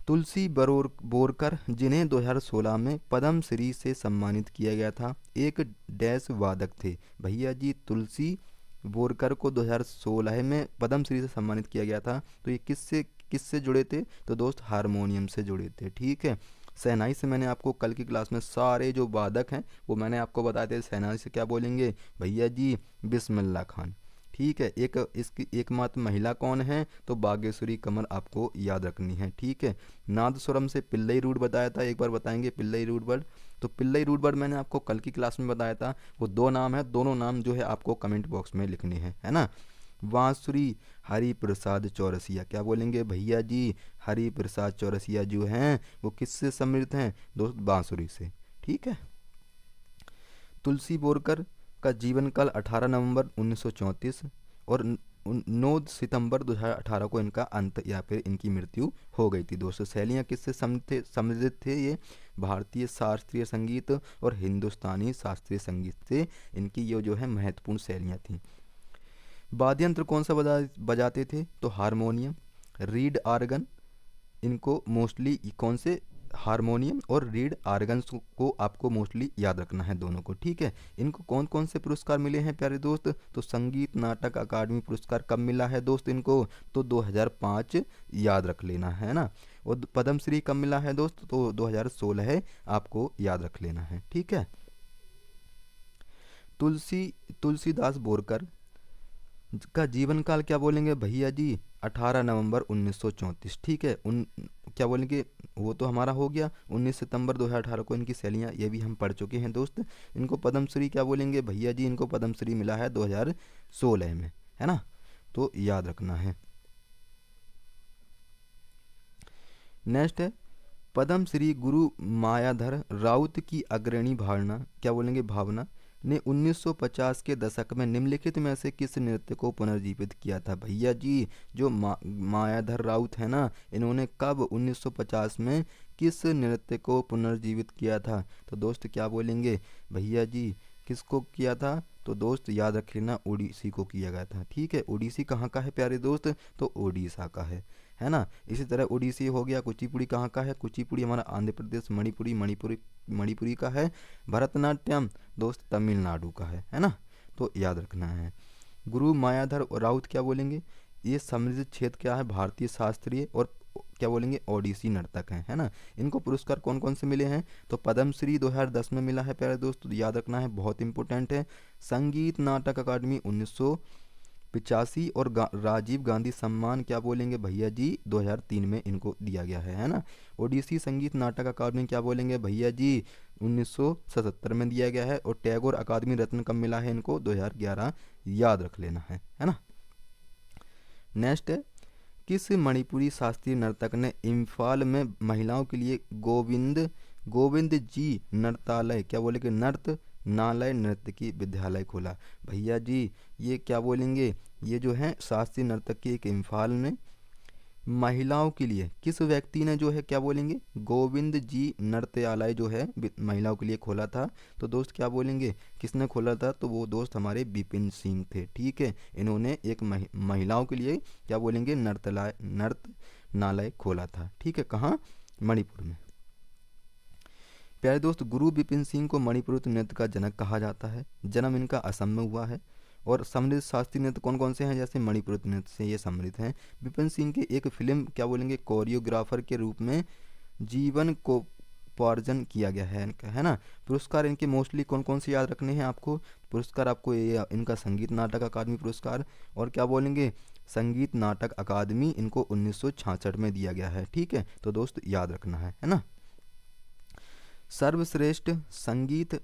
तुलसी बोरकर, जिन्हें 2016 में पद्म श्री से सम्मानित किया गया था, एक डैश वादक थे। भैया जी, तुलसी बोरकर को 2016 में पद्म श्री से सम्मानित किया गया था, तो ये किससे किससे जुड़े थे? तो दोस्त हारमोनियम से जुड़े थे, ठीक है। शहनाई से मैंने आपको कल की क्लास में सारे जो वादक हैं वो मैंने आपको बताए थे। शहनाई से क्या बोलेंगे भैया जी? बिस्मिल्लाह खान, ठीक है। इसकी एकमात्र महिला कौन है? तो बागेश्वरी कमर, आपको याद रखनी है, ठीक है। नादस्वरम से पिल्लई रूट बताया था, एक बार बताएंगे पिल्लई रूट वर्ड। तो पिल्लई रूट वर्ड मैंने आपको कल की क्लास में बताया था, वो 2 नाम है, दोनों नाम जो है आपको कमेंट बॉक्स में लिखने हैं, है ना। बांसुरी हरि प्रसाद चौरसिया, क्या बोलेंगे भैया जी? हरि प्रसाद चौरसिया जो हैं वो किससे समृद्ध हैं दोस्त? बांसुरी से, ठीक है। तुलसी बोरकर का जीवन काल 18 नवंबर 1934 और 9 सितंबर 2018 को इनका अंत या फिर इनकी मृत्यु हो गई थी दोस्तों। शैलियाँ किससे समृद्ध थे? ये भारतीय शास्त्रीय संगीत और हिंदुस्तानी शास्त्रीय संगीत से इनकी ये जो है महत्वपूर्ण शैलियाँ थीं। वाद्य यंत्र कौन सा बजाते थे? तो हारमोनियम, रीड आर्गन, इनको मोस्टली कौन से? हारमोनियम और रीड आर्गन्स को आपको मोस्टली याद रखना है दोनों को, ठीक है। इनको कौन कौन से पुरस्कार मिले हैं प्यारे दोस्त? तो संगीत नाटक अकादमी पुरस्कार कब मिला है दोस्त इनको? तो 2005, याद रख लेना है ना। और पद्म श्री कब मिला है दोस्त? तो 2016 आपको याद रख लेना है, ठीक है। तुलसीदास बोरकर का जीवन काल क्या बोलेंगे भैया जी? 18 नवंबर 1934, ठीक है। क्या बोलेंगे, वो तो हमारा हो गया। 19 सितंबर 2018 को इनकी शैलियाँ, ये भी हम पढ़ चुके हैं दोस्त। इनको पद्म श्री क्या बोलेंगे भैया जी? इनको पद्म श्री मिला है 2016 में, है ना, तो याद रखना है। नेक्स्ट है पद्म श्री गुरु मायाधर राउत की अग्रणी भावना, क्या बोलेंगे भावना, ने 1950 के दशक में निम्नलिखित में से किस नृत्य को पुनर्जीवित किया था? भैया जी, जो मायाधर राउत है ना, इन्होंने कब 1950 में किस नृत्य को पुनर्जीवित किया था? तो दोस्त क्या बोलेंगे भैया जी? किसको किया था? तो दोस्त याद रख लेना, ओडिसी को किया गया था, ठीक है। ओडिसी कहाँ का है प्यारे दोस्त? तो ओडिशा का है ना। इसी तरह ओडिसी हो गया। कुचिपुड़ी कहाँ का है? कुचिपुड़ी हमारा आंध्र प्रदेश, मणिपुरी का है। भरतनाट्यम दोस्त तमिलनाडु का है ना, तो याद रखना है। गुरु मायाधर राउत क्या बोलेंगे? ये समृद्ध क्षेत्र क्या है? भारतीय शास्त्रीय और क्या बोलेंगे ओडिसी नर्तक हैं, है ना। इनको पुरस्कार कौन कौन से मिले हैं, तो पद्मश्री 2010 में मिला है प्यारे दोस्त, तो याद रखना है, बहुत इंपॉर्टेंट है। संगीत नाटक अकादमी 1985 और राजीव गांधी सम्मान क्या बोलेंगे भैया जी 2003 में इनको दिया गया है ना। ओडिसी संगीत नाटक अकादमी क्या बोलेंगे भैया जी 1977 में दिया गया है। और टैगोर अकादमी रत्न कब मिला है इनको 2011, याद रख लेना है ना। नेक्स्ट है, किस मणिपुरी शास्त्रीय नर्तक ने इम्फाल में महिलाओं के लिए गोविंद गोविंद जी नृत्यालय क्या बोलेंगे नृत्य नालय नृत्य की विद्यालय खोला भैया जी। ये क्या बोलेंगे, ये जो है शास्त्रीय नर्तक की एक इम्फाल में महिलाओं के लिए किस व्यक्ति ने जो है क्या बोलेंगे गोविंद जी नृत्यालय जो है महिलाओं के लिए खोला था। तो दोस्त क्या बोलेंगे किसने खोला था, तो वो दोस्त हमारे बिपिन सिंह थे, ठीक है। इन्होंने एक महिलाओं के लिए क्या बोलेंगे नृत्यालय खोला था, ठीक है। कहाँ, मणिपुर में। प्यारे दोस्त, गुरु बिपिन सिंह को मणिपुरी नृत्य का जनक कहा जाता है। जन्म इनका असम में हुआ है। और समृद्ध शास्त्रीय नृत्य कौन कौन से हैं, जैसे मणिपुरी नृत्य से ये समृद्ध हैं। बिपिन सिंह के एक फिल्म क्या बोलेंगे कोरियोग्राफर के रूप में जीवन को उपार्जन किया गया है ना। पुरस्कार इनके मोस्टली कौन कौन से याद रखने हैं आपको, पुरस्कार आपको ये इनका संगीत नाटक अकादमी पुरस्कार और क्या बोलेंगे संगीत नाटक अकादमी इनको 1966 में दिया गया है, ठीक है। तो दोस्त याद रखना है ना। सर्वश्रेष्ठ संगीत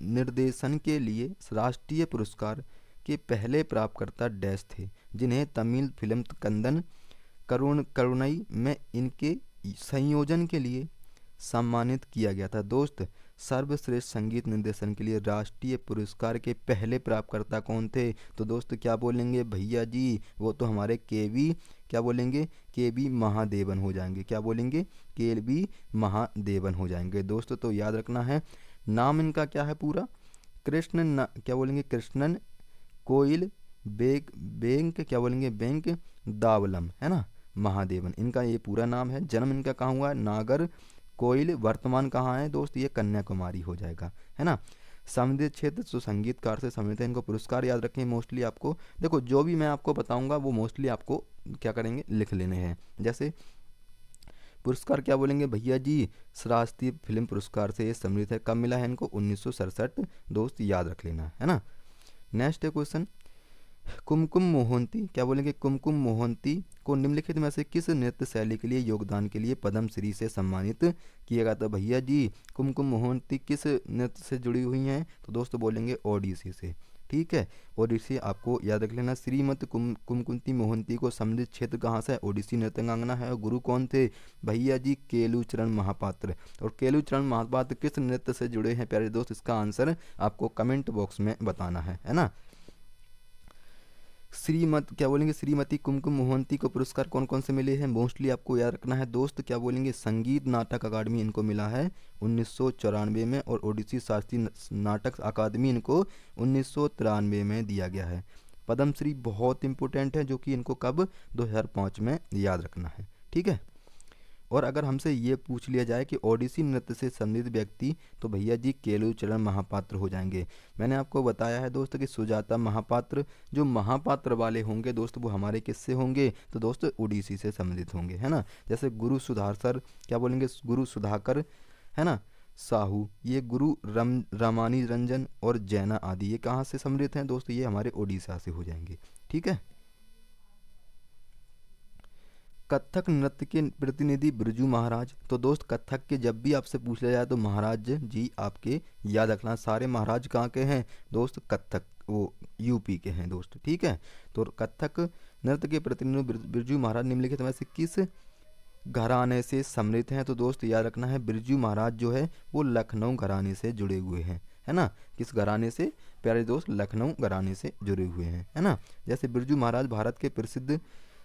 निर्देशन के लिए राष्ट्रीय पुरस्कार के पहले प्राप्तकर्ता डैश थे, जिन्हें तमिल फिल्म कंदन करुणई में इनके संयोजन के लिए सम्मानित किया गया था। दोस्त, सर्वश्रेष्ठ संगीत निर्देशन के लिए राष्ट्रीय पुरस्कार के पहले प्राप्तकर्ता कौन थे, तो दोस्त क्या बोलेंगे भैया जी, वो तो हमारे क्या बोलेंगे के.वी. महादेवन हो जाएंगे। क्या बोलेंगे के.वी. महादेवन हो जाएंगे दोस्त। तो याद रखना है, नाम इनका क्या है पूरा, क्या बोलेंगे कृष्णन कोयल बैंक क्या बोलेंगे बैंक दावलम, है ना, महादेवन इनका ये पूरा नाम है। जन्म इनका कहाँ हुआ है, नागर कोयल, वर्तमान कहाँ है दोस्त, ये कन्याकुमारी हो जाएगा, है ना। संबंधित क्षेत्र जो संगीतकार से संबंधित है, इनको पुरस्कार याद रखें। मोस्टली आपको देखो जो भी मैं आपको बताऊंगा वो मोस्टली आपको क्या करेंगे लिख लेने हैं। जैसे पुरस्कार क्या बोलेंगे भैया जी, राष्ट्रीय फिल्म पुरस्कार से ये सम्मिलित है। कब मिला है इनको 1967, दोस्त याद रख लेना है ना। नेक्स्ट है क्वेश्चन, कुमकुम मोहंती क्या बोलेंगे कुमकुम मोहंती को निम्नलिखित में से किस नृत्य शैली के लिए योगदान के लिए पद्मश्री से सम्मानित किया गया था भैया जी। कुमकुम मोहंती किस नृत्य से जुड़ी हुई हैं, तो दोस्तों बोलेंगे ओडिसी से, ठीक है। ओडिसी आपको याद रख लेना। श्रीमती कुमकुंती मोहंती को सम्मिलित क्षेत्र कहाँ से है, ओडिसी नृत्यांगना है। और गुरु कौन थे भैया जी, केलुचरण महापात्र। और केलुचरण महापात्र किस नृत्य से जुड़े हैं प्यारे दोस्त, इसका आंसर आपको कमेंट बॉक्स में बताना है ना। क्या बोलेंगे श्रीमती कुमकुम मोहंती को पुरस्कार कौन कौन से मिले हैं, मोस्टली आपको याद रखना है दोस्त। क्या बोलेंगे संगीत नाटक अकादमी इनको मिला है 1994 में। और ओडिसी शास्त्रीय नाटक अकादमी इनको 1993 में दिया गया है। पद्मश्री बहुत इंपॉर्टेंट है, जो कि इनको कब 2005 में याद रखना है, ठीक है। और अगर हमसे ये पूछ लिया जाए कि ओडिसी नृत्य से संबंधित व्यक्ति, तो भैया जी केलुचरण महापात्र हो जाएंगे। मैंने आपको बताया है दोस्त कि सुजाता महापात्र, जो महापात्र वाले होंगे दोस्त वो हमारे किससे होंगे, तो दोस्त ओडिसी से संबंधित होंगे, है ना। जैसे गुरु सुधाकर क्या बोलेंगे गुरु सुधाकर, है ना, साहू, ये गुरु रामानी रंजन और जैना आदि, ये कहाँ से सम्मिलित हैं दोस्त, ये हमारे ओडिशा से हो जाएंगे, ठीक है। कथक नृत्य के प्रतिनिधि बिरजू महाराज। तो दोस्त कथक के जब भी आपसे पूछ लिया जाए तो महाराज जी आपके याद रखना। सारे महाराज कहाँ के हैं दोस्त, कथक वो यूपी के हैं दोस्त, ठीक है। तो कथक नृत्य के प्रतिनिधि बिरजू महाराज निम्नलिखित में से किस घराने से सम्मिलित हैं, तो दोस्त याद रखना है बिरजू महाराज जो है वो लखनऊ घराने से जुड़े हुए हैं, है ना। किस घराने से प्यारे दोस्त, लखनऊ घराने से जुड़े हुए हैं, है ना। जैसे बिरजू महाराज भारत के प्रसिद्ध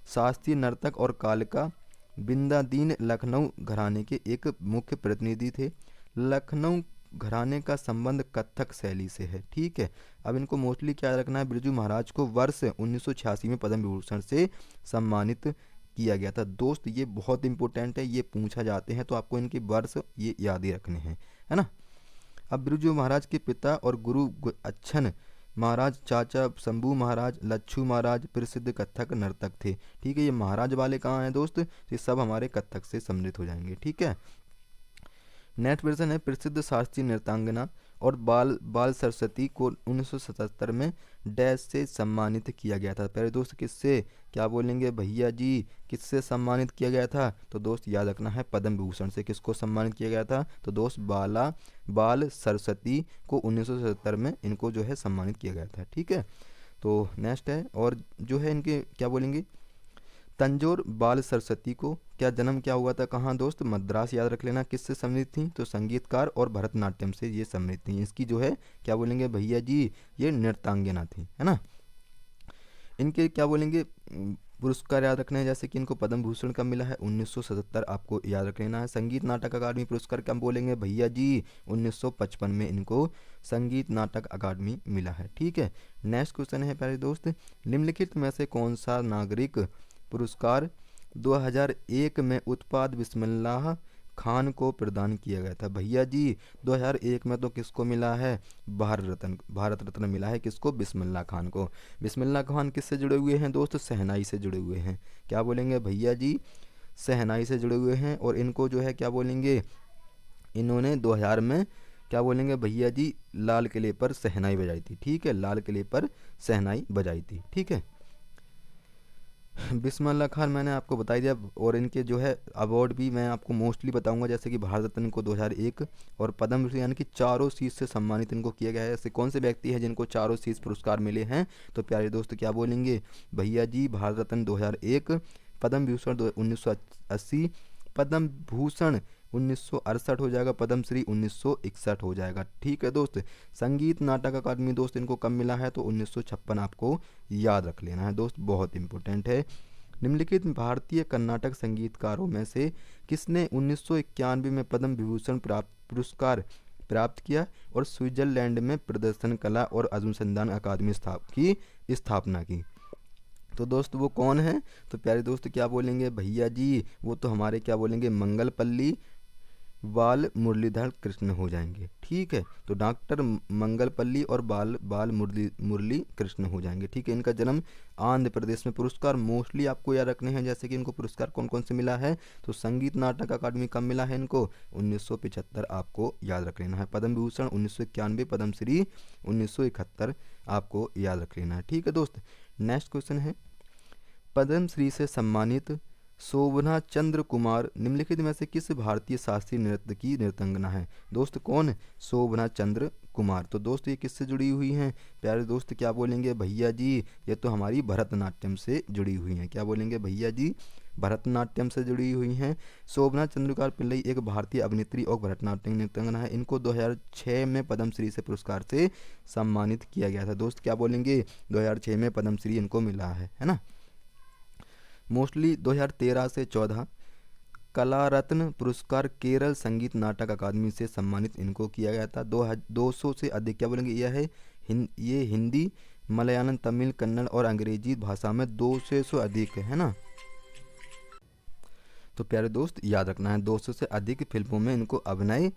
शास्त्रीय नर्तक और कालिका बिंदादीन लखनऊ घराने के एक मुख्य प्रतिनिधि थे। लखनऊ घराने का संबंध कथक शैली से है, ठीक है। अब इनको मोस्टली क्या रखना है, बिरजू महाराज को वर्ष 1986 में पद्म विभूषण से सम्मानित किया गया था। दोस्त ये बहुत इंपॉर्टेंट है, ये पूछा जाते हैं तो आपको इनके वर्ष ये याद ही रखने हैं, है ना। अब बिरजू महाराज के पिता और गुरु अच्छन महाराज चाचा शंभू महाराज, लच्छू महाराज प्रसिद्ध कथक नर्तक थे। ठीक है, ये महाराज वाले कहाँ हैं दोस्त, ये सब हमारे कथक से सम्मिलित हो जाएंगे। ठीक है, नेक्स्ट क्वेश्चन है प्रसिद्ध शास्त्रीय नृत्यांगना और बाल बाल सरस्वती को 1977 में डैश से सम्मानित किया गया था। पहले दोस्त किससे, क्या बोलेंगे भैया जी, किससे सम्मानित किया गया था, तो दोस्त याद रखना है पद्म विभूषण से। किसको सम्मानित किया गया था, तो दोस्त बाल सरस्वती को 1977 में इनको जो है सम्मानित किया गया था। ठीक है, तो नेक्स्ट है, और जो है इनके क्या बोलेंगे, तंजौर बाल सरस्वती को क्या जन्म क्या हुआ था, कहाँ दोस्त, मद्रास। याद रख लेना। किससे सम्मिलित थी, तो संगीतकार और भरतनाट्यम से ये सम्मिलित थी। इसकी जो है क्या बोलेंगे भैया जी, ये नृत्यांगना थी, है ना। इनके क्या बोलेंगे पुरस्कार याद रखना है, जैसे कि इनको पद्म भूषण कब मिला है, 1977 आपको याद रख लेना है। संगीत नाटक अकादमी पुरस्कार कब बोलेंगे भैया जी, 1955 में इनको संगीत नाटक अकादमी मिला है। ठीक है, नेक्स्ट क्वेश्चन है प्यारे दोस्त, निम्नलिखित में से कौन सा नागरिक पुरस्कार 2001 में उत्पाद बिस्मिल्लाह खान को प्रदान किया गया था। भैया जी 2001 में तो किसको मिला है, भारत रत्न मिला है। किसको, बिस्मिल्लाह खान को। बिस्मिल्लाह खान किससे जुड़े हुए हैं दोस्त, शहनाई से जुड़े हुए हैं। क्या बोलेंगे भैया जी, शहनाई से जुड़े हुए हैं। और इनको जो है क्या बोलेंगे, इन्होंने 2000 में क्या बोलेंगे भैया जी, लाल किले पर शहनाई बजाई थी। ठीक है, लाल किले पर शहनाई बजाई थी। ठीक है, बिस्मिल्लाह खान मैंने आपको बता दिया। और इनके जो है अवार्ड भी मैं आपको मोस्टली बताऊंगा, जैसे कि भारत रत्न इनको 2001 और पद्म भूषण यानी कि चारों चीज़ से सम्मानित इनको किया गया है। ऐसे कौन से व्यक्ति हैं जिनको चारों चीज़ पुरस्कार मिले हैं, तो प्यारे दोस्त क्या बोलेंगे भैया जी, भारत रत्न 2001, पद्म भूषण 1980, पद्म भूषण 1968 हो जाएगा, पद्मश्री 1961 हो जाएगा। ठीक है दोस्त, संगीत नाटक अकादमी दोस्त इनको कब मिला है, तो 1956 आपको याद रख लेना है दोस्त, बहुत इंपॉर्टेंट है। निम्नलिखित भारतीय कर्नाटक संगीतकारों में से किसने 1991 में पद्म विभूषण पुरस्कार प्राप्त किया और स्विट्जरलैंड में प्रदर्शन कला और अनुसंधान अकादमी की स्थापना की, तो दोस्त वो कौन है, तो प्यारे दोस्त क्या बोलेंगे भैया जी, वो तो हमारे क्या बोलेंगे मंगलपल्ली बाल मुरलीधर कृष्ण हो जाएंगे। ठीक है, तो डॉक्टर मंगलपल्ली और बाल मुरली कृष्ण हो जाएंगे। ठीक है, इनका जन्म आंध्र प्रदेश में। पुरस्कार मोस्टली आपको याद रखने हैं, जैसे कि इनको पुरस्कार कौन कौन से मिला है, तो संगीत नाटक अकादमी कब मिला है इनको, 1975 आपको याद रख लेना है। पद्म भूषण 1991, पद्मश्री 1971 आपको याद रख लेना है। ठीक है दोस्त, नेक्स्ट क्वेश्चन है, पद्मश्री से सम्मानित शोभना चंद्र कुमार निम्नलिखित में से किस भारतीय शास्त्रीय नृत्य की नृत्यांगना है। दोस्त कौन, शोभना चंद्र कुमार। तो दोस्त ये किससे जुड़ी हुई हैं, प्यारे दोस्त क्या बोलेंगे भैया जी, ये तो हमारी भरतनाट्यम से जुड़ी हुई हैं। क्या बोलेंगे भैया जी, भरतनाट्यम से जुड़ी हुई हैं। शोभना चंद्रकुमार पिल्लई एक भारतीय अभिनेत्री और भरतनाट्यम नृत्यांगना है। इनको 2006 में पद्मश्री से पुरस्कार से सम्मानित किया गया था। दोस्त क्या बोलेंगे, 2006 में पद्मश्री इनको मिला है ना। मोस्टली 2013 से 14 कला रत्न पुरस्कार केरल संगीत नाटक अकादमी से सम्मानित इनको किया गया था। 200 से अधिक क्या बोलेंगे, यह है ये हिंदी मलयालम तमिल कन्नड़ और अंग्रेजी भाषा में 200 से अधिक है ना। तो प्यारे दोस्त याद रखना है, 200 से अधिक फिल्मों में इनको अभिनय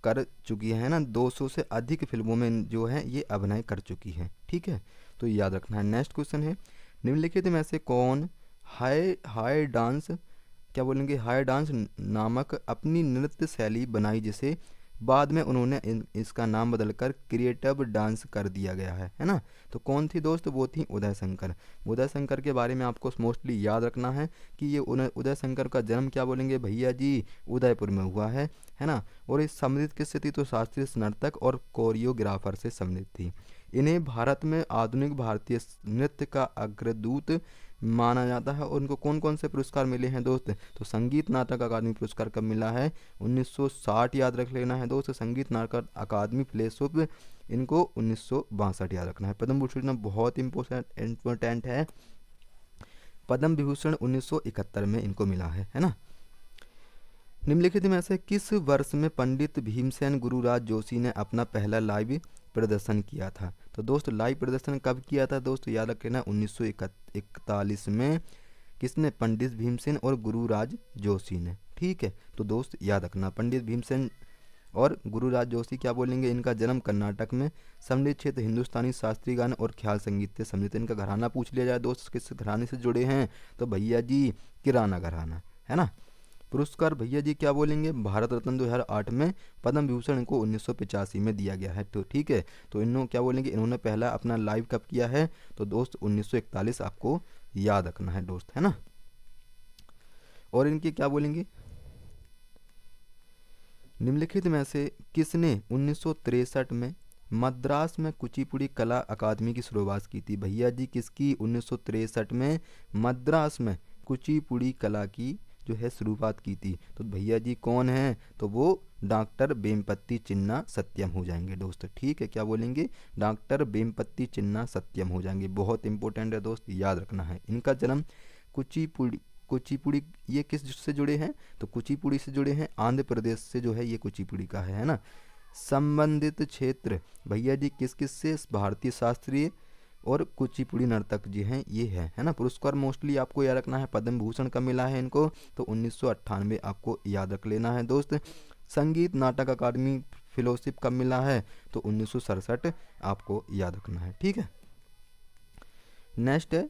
कर चुकी है ना, 200 से अधिक फिल्मों में जो है ये अभिनय कर चुकी है। ठीक है, तो याद रखना है। नेक्स्ट क्वेश्चन है, निम्नलिखित में से कौन हाई डांस क्या बोलेंगे, हाई डांस नामक अपनी नृत्य शैली बनाई, जिसे बाद में उन्होंने इसका नाम बदलकर क्रिएटिव डांस कर दिया गया है ना। तो कौन थी दोस्त, वो थी उदय शंकर। उदय शंकर के बारे में आपको मोस्टली याद रखना है कि ये उदय शंकर का जन्म क्या बोलेंगे भैया जी, उदयपुर में हुआ है ना। और इस सम्मिलित किससे थी, तो शास्त्रीय नर्तक और कोरियोग्राफर से सम्मिलित थी। इन्हें भारत में आधुनिक भारतीय नृत्य का अग्रदूत माना जाता है। और उनको कौन कौन से पुरस्कार मिले हैं दोस्त, तो संगीत नाटक अकादमी पुरस्कार कब मिला है, 1960 याद रख लेना है दोस्त। संगीत नाटक अकादमी फेलोशिप इनको 1962 याद रखना है। पद्म भूषण बहुत इम्पोर्टेंट है, पद्म विभूषण 1971 में इनको मिला है ना। निम्नलिखित में से किस वर्ष में पंडित भीमसेन गुरुराज जोशी ने अपना पहला लाइव प्रदर्शन किया था। तो दोस्त लाइव प्रदर्शन कब किया था दोस्त, याद रख लेना 1941 में। किसने, पंडित भीमसेन और गुरुराज जोशी ने। ठीक है, तो दोस्त याद रखना पंडित भीमसेन और गुरुराज जोशी क्या बोलेंगे, इनका जन्म कर्नाटक में, समृद्ध क्षेत्र हिंदुस्तानी शास्त्रीय गान और ख्याल संगीत से समृद्ध। इनका घराना पूछ लिया जाए दोस्त, किस घराने से जुड़े हैं, तो भैया जी किराना घराना है ना। पुरस्कार भैया जी क्या बोलेंगे, भारत रत्न 2008 में, पद्म विभूषण इनको 1985 में दिया गया है। तो ठीक है, तो इन्होंने क्या बोलेंगे, इन्होंने पहला अपना लाइव कब किया है, तो दोस्त 1941 आपको याद रखना है दोस्त, है ना। और इनके क्या बोलेंगे, निम्नलिखित में से किसने 1963 में मद्रास में कुचिपुड़ी कला अकादमी की शुरुआत की थी। भैया जी किसकी 1963 में मद्रास में कुचिपुड़ी कला की जो है शुरुआत की थी, तो भैया जी कौन है, तो वो डॉक्टर बेमपत्ती चिन्ना सत्यम हो जाएंगे दोस्त। ठीक है, क्या बोलेंगे, डॉक्टर बेमपत्ती चिन्ना सत्यम हो जाएंगे। बहुत इंपॉर्टेंट है दोस्त, याद रखना है। इनका जन्म कुचिपुड़ी कुचिपुड़ी ये किस से जुड़े हैं, तो कुचिपुड़ी से जुड़े हैं, आंध्र प्रदेश से जो है ये कुचिपुड़ी का है ना। संबंधित क्षेत्र भैया जी किस किस से, भारतीय शास्त्रीय और कुचिपुड़ी नर्तक जी हैं ये है ना। पुरस्कार मोस्टली आपको याद रखना है, पद्म भूषण कब मिला है इनको, तो 1998 आपको याद रख लेना है दोस्त। संगीत नाटक अकादमी फेलोशिप कब मिला है, तो 1967 आपको याद रखना है। ठीक है, नेक्स्ट है,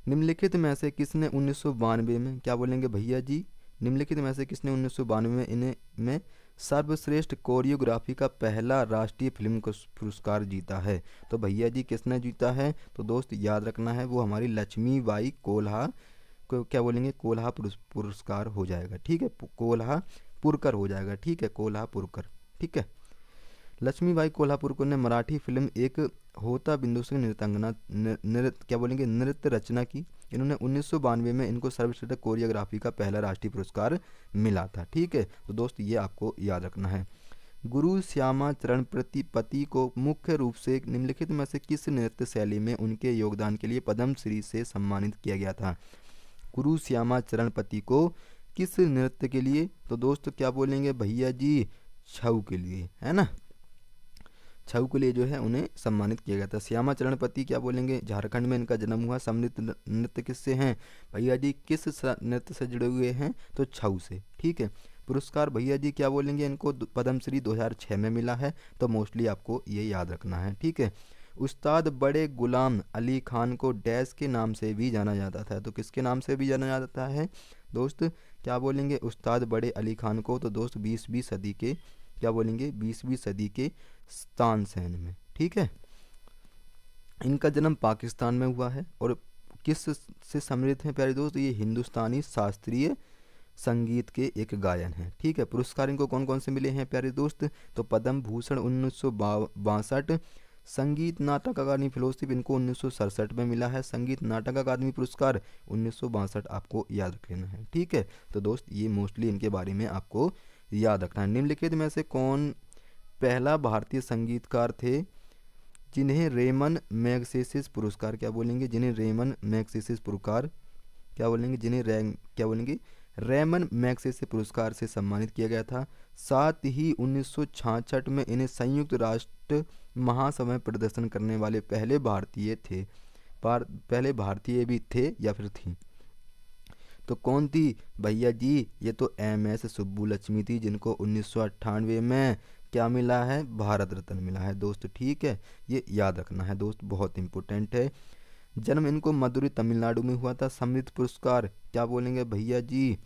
निम्नलिखित में से किसने 1992 में क्या बोलेंगे भैया जी, निम्नलिखित में से किसने 1992 में इन्हें में सर्वश्रेष्ठ कोरियोग्राफी का पहला राष्ट्रीय फिल्म पुरस्कार जीता है, तो भैया जी किसने जीता है, तो दोस्त याद रखना है वो हमारी लक्ष्मीबाई कोल्हा को क्या बोलेंगे, कोल्हा पुरस्कार हो जाएगा। ठीक है, कोल्हा पुरकर हो जाएगा। ठीक है, कोल्हा पुरकर। ठीक है, लक्ष्मीबाई कोल्हापुरकर ने मराठी फिल्म एक होता बिंदु से नृत्यांगना नृत्य क्या बोलेंगे नृत्य रचना की। इन्होंने 1992 में इनको सर्वश्रेष्ठ कोरियोग्राफी का पहला राष्ट्रीय पुरस्कार मिला था। ठीक है, तो दोस्त ये आपको याद रखना है। गुरु श्यामा चरण पति को मुख्य रूप से निम्नलिखित में से किस नृत्य शैली में उनके योगदान के लिए पद्म श्री से सम्मानित किया गया था। गुरु श्यामा चरण पति को किस नृत्य के लिए, तो दोस्त क्या बोलेंगे भैया जी, छऊ के लिए, है ना। छऊ के लिए जो है उन्हें सम्मानित किया गया था। श्यामा चरणपति क्या बोलेंगे, झारखंड में इनका जन्म हुआ। सम्मिलित नृत्य किससे हैं भैया जी, किस नृत्य से जुड़े हुए हैं, तो छऊ से। ठीक है, पुरस्कार भैया जी क्या बोलेंगे, इनको पद्मश्री 2006 में मिला है, तो मोस्टली आपको ये याद रखना है। ठीक है, उस्ताद बड़े गुलाम अली खान को डैश के नाम से भी जाना जाता था, तो किसके नाम से भी जाना जाता है दोस्त, क्या बोलेंगे उस्ताद बड़े अली खान को, तो दोस्त 20वीं सदी के क्या बोलेंगे 20वीं सदी के तानसेन में। ठीक है, इनका जन्म पाकिस्तान में हुआ है और किस से समृद्ध हैं प्यारे दोस्त, ये हिंदुस्तानी शास्त्रीय संगीत के एक गायन हैं। ठीक है, पुरस्कार इनको कौन कौन से मिले हैं प्यारे दोस्त, तो पद्म भूषण 1962, संगीत नाटक अकादमी फेलोशिप इनको 1967 में मिला है, संगीत नाटक अकादमी पुरस्कार 1962 आपको याद रख लेना है। ठीक है, तो दोस्त ये मोस्टली इनके बारे में आपको याद रखना है। निम्नलिखित में से कौन पहला भारतीय संगीतकार थे जिन्हें रेमन मैगसेसे पुरस्कार क्या बोलेंगे, जिन्हें रेमन मैगसेसे पुरस्कार क्या बोलेंगे, जिन्हें क्या बोलेंगे रेमन मैगसेसे पुरस्कार से सम्मानित किया गया था। साथ ही 1966 में इन्हें संयुक्त राष्ट्र महासभा में प्रदर्शन करने वाले पहले भारतीय थे, पहले भारतीय भी थे या फिर थी, तो कौन थी भैया जी, ये तो MS सुब्बुलक्ष्मी थी, जिनको 1998 में क्या मिला है, भारत रत्न मिला है दोस्त। ठीक है, ये याद रखना है दोस्त, बहुत इंपॉर्टेंट है। जन्म इनको मदुरै तमिलनाडु में हुआ था। समृद्ध पुरस्कार क्या बोलेंगे भैया जी,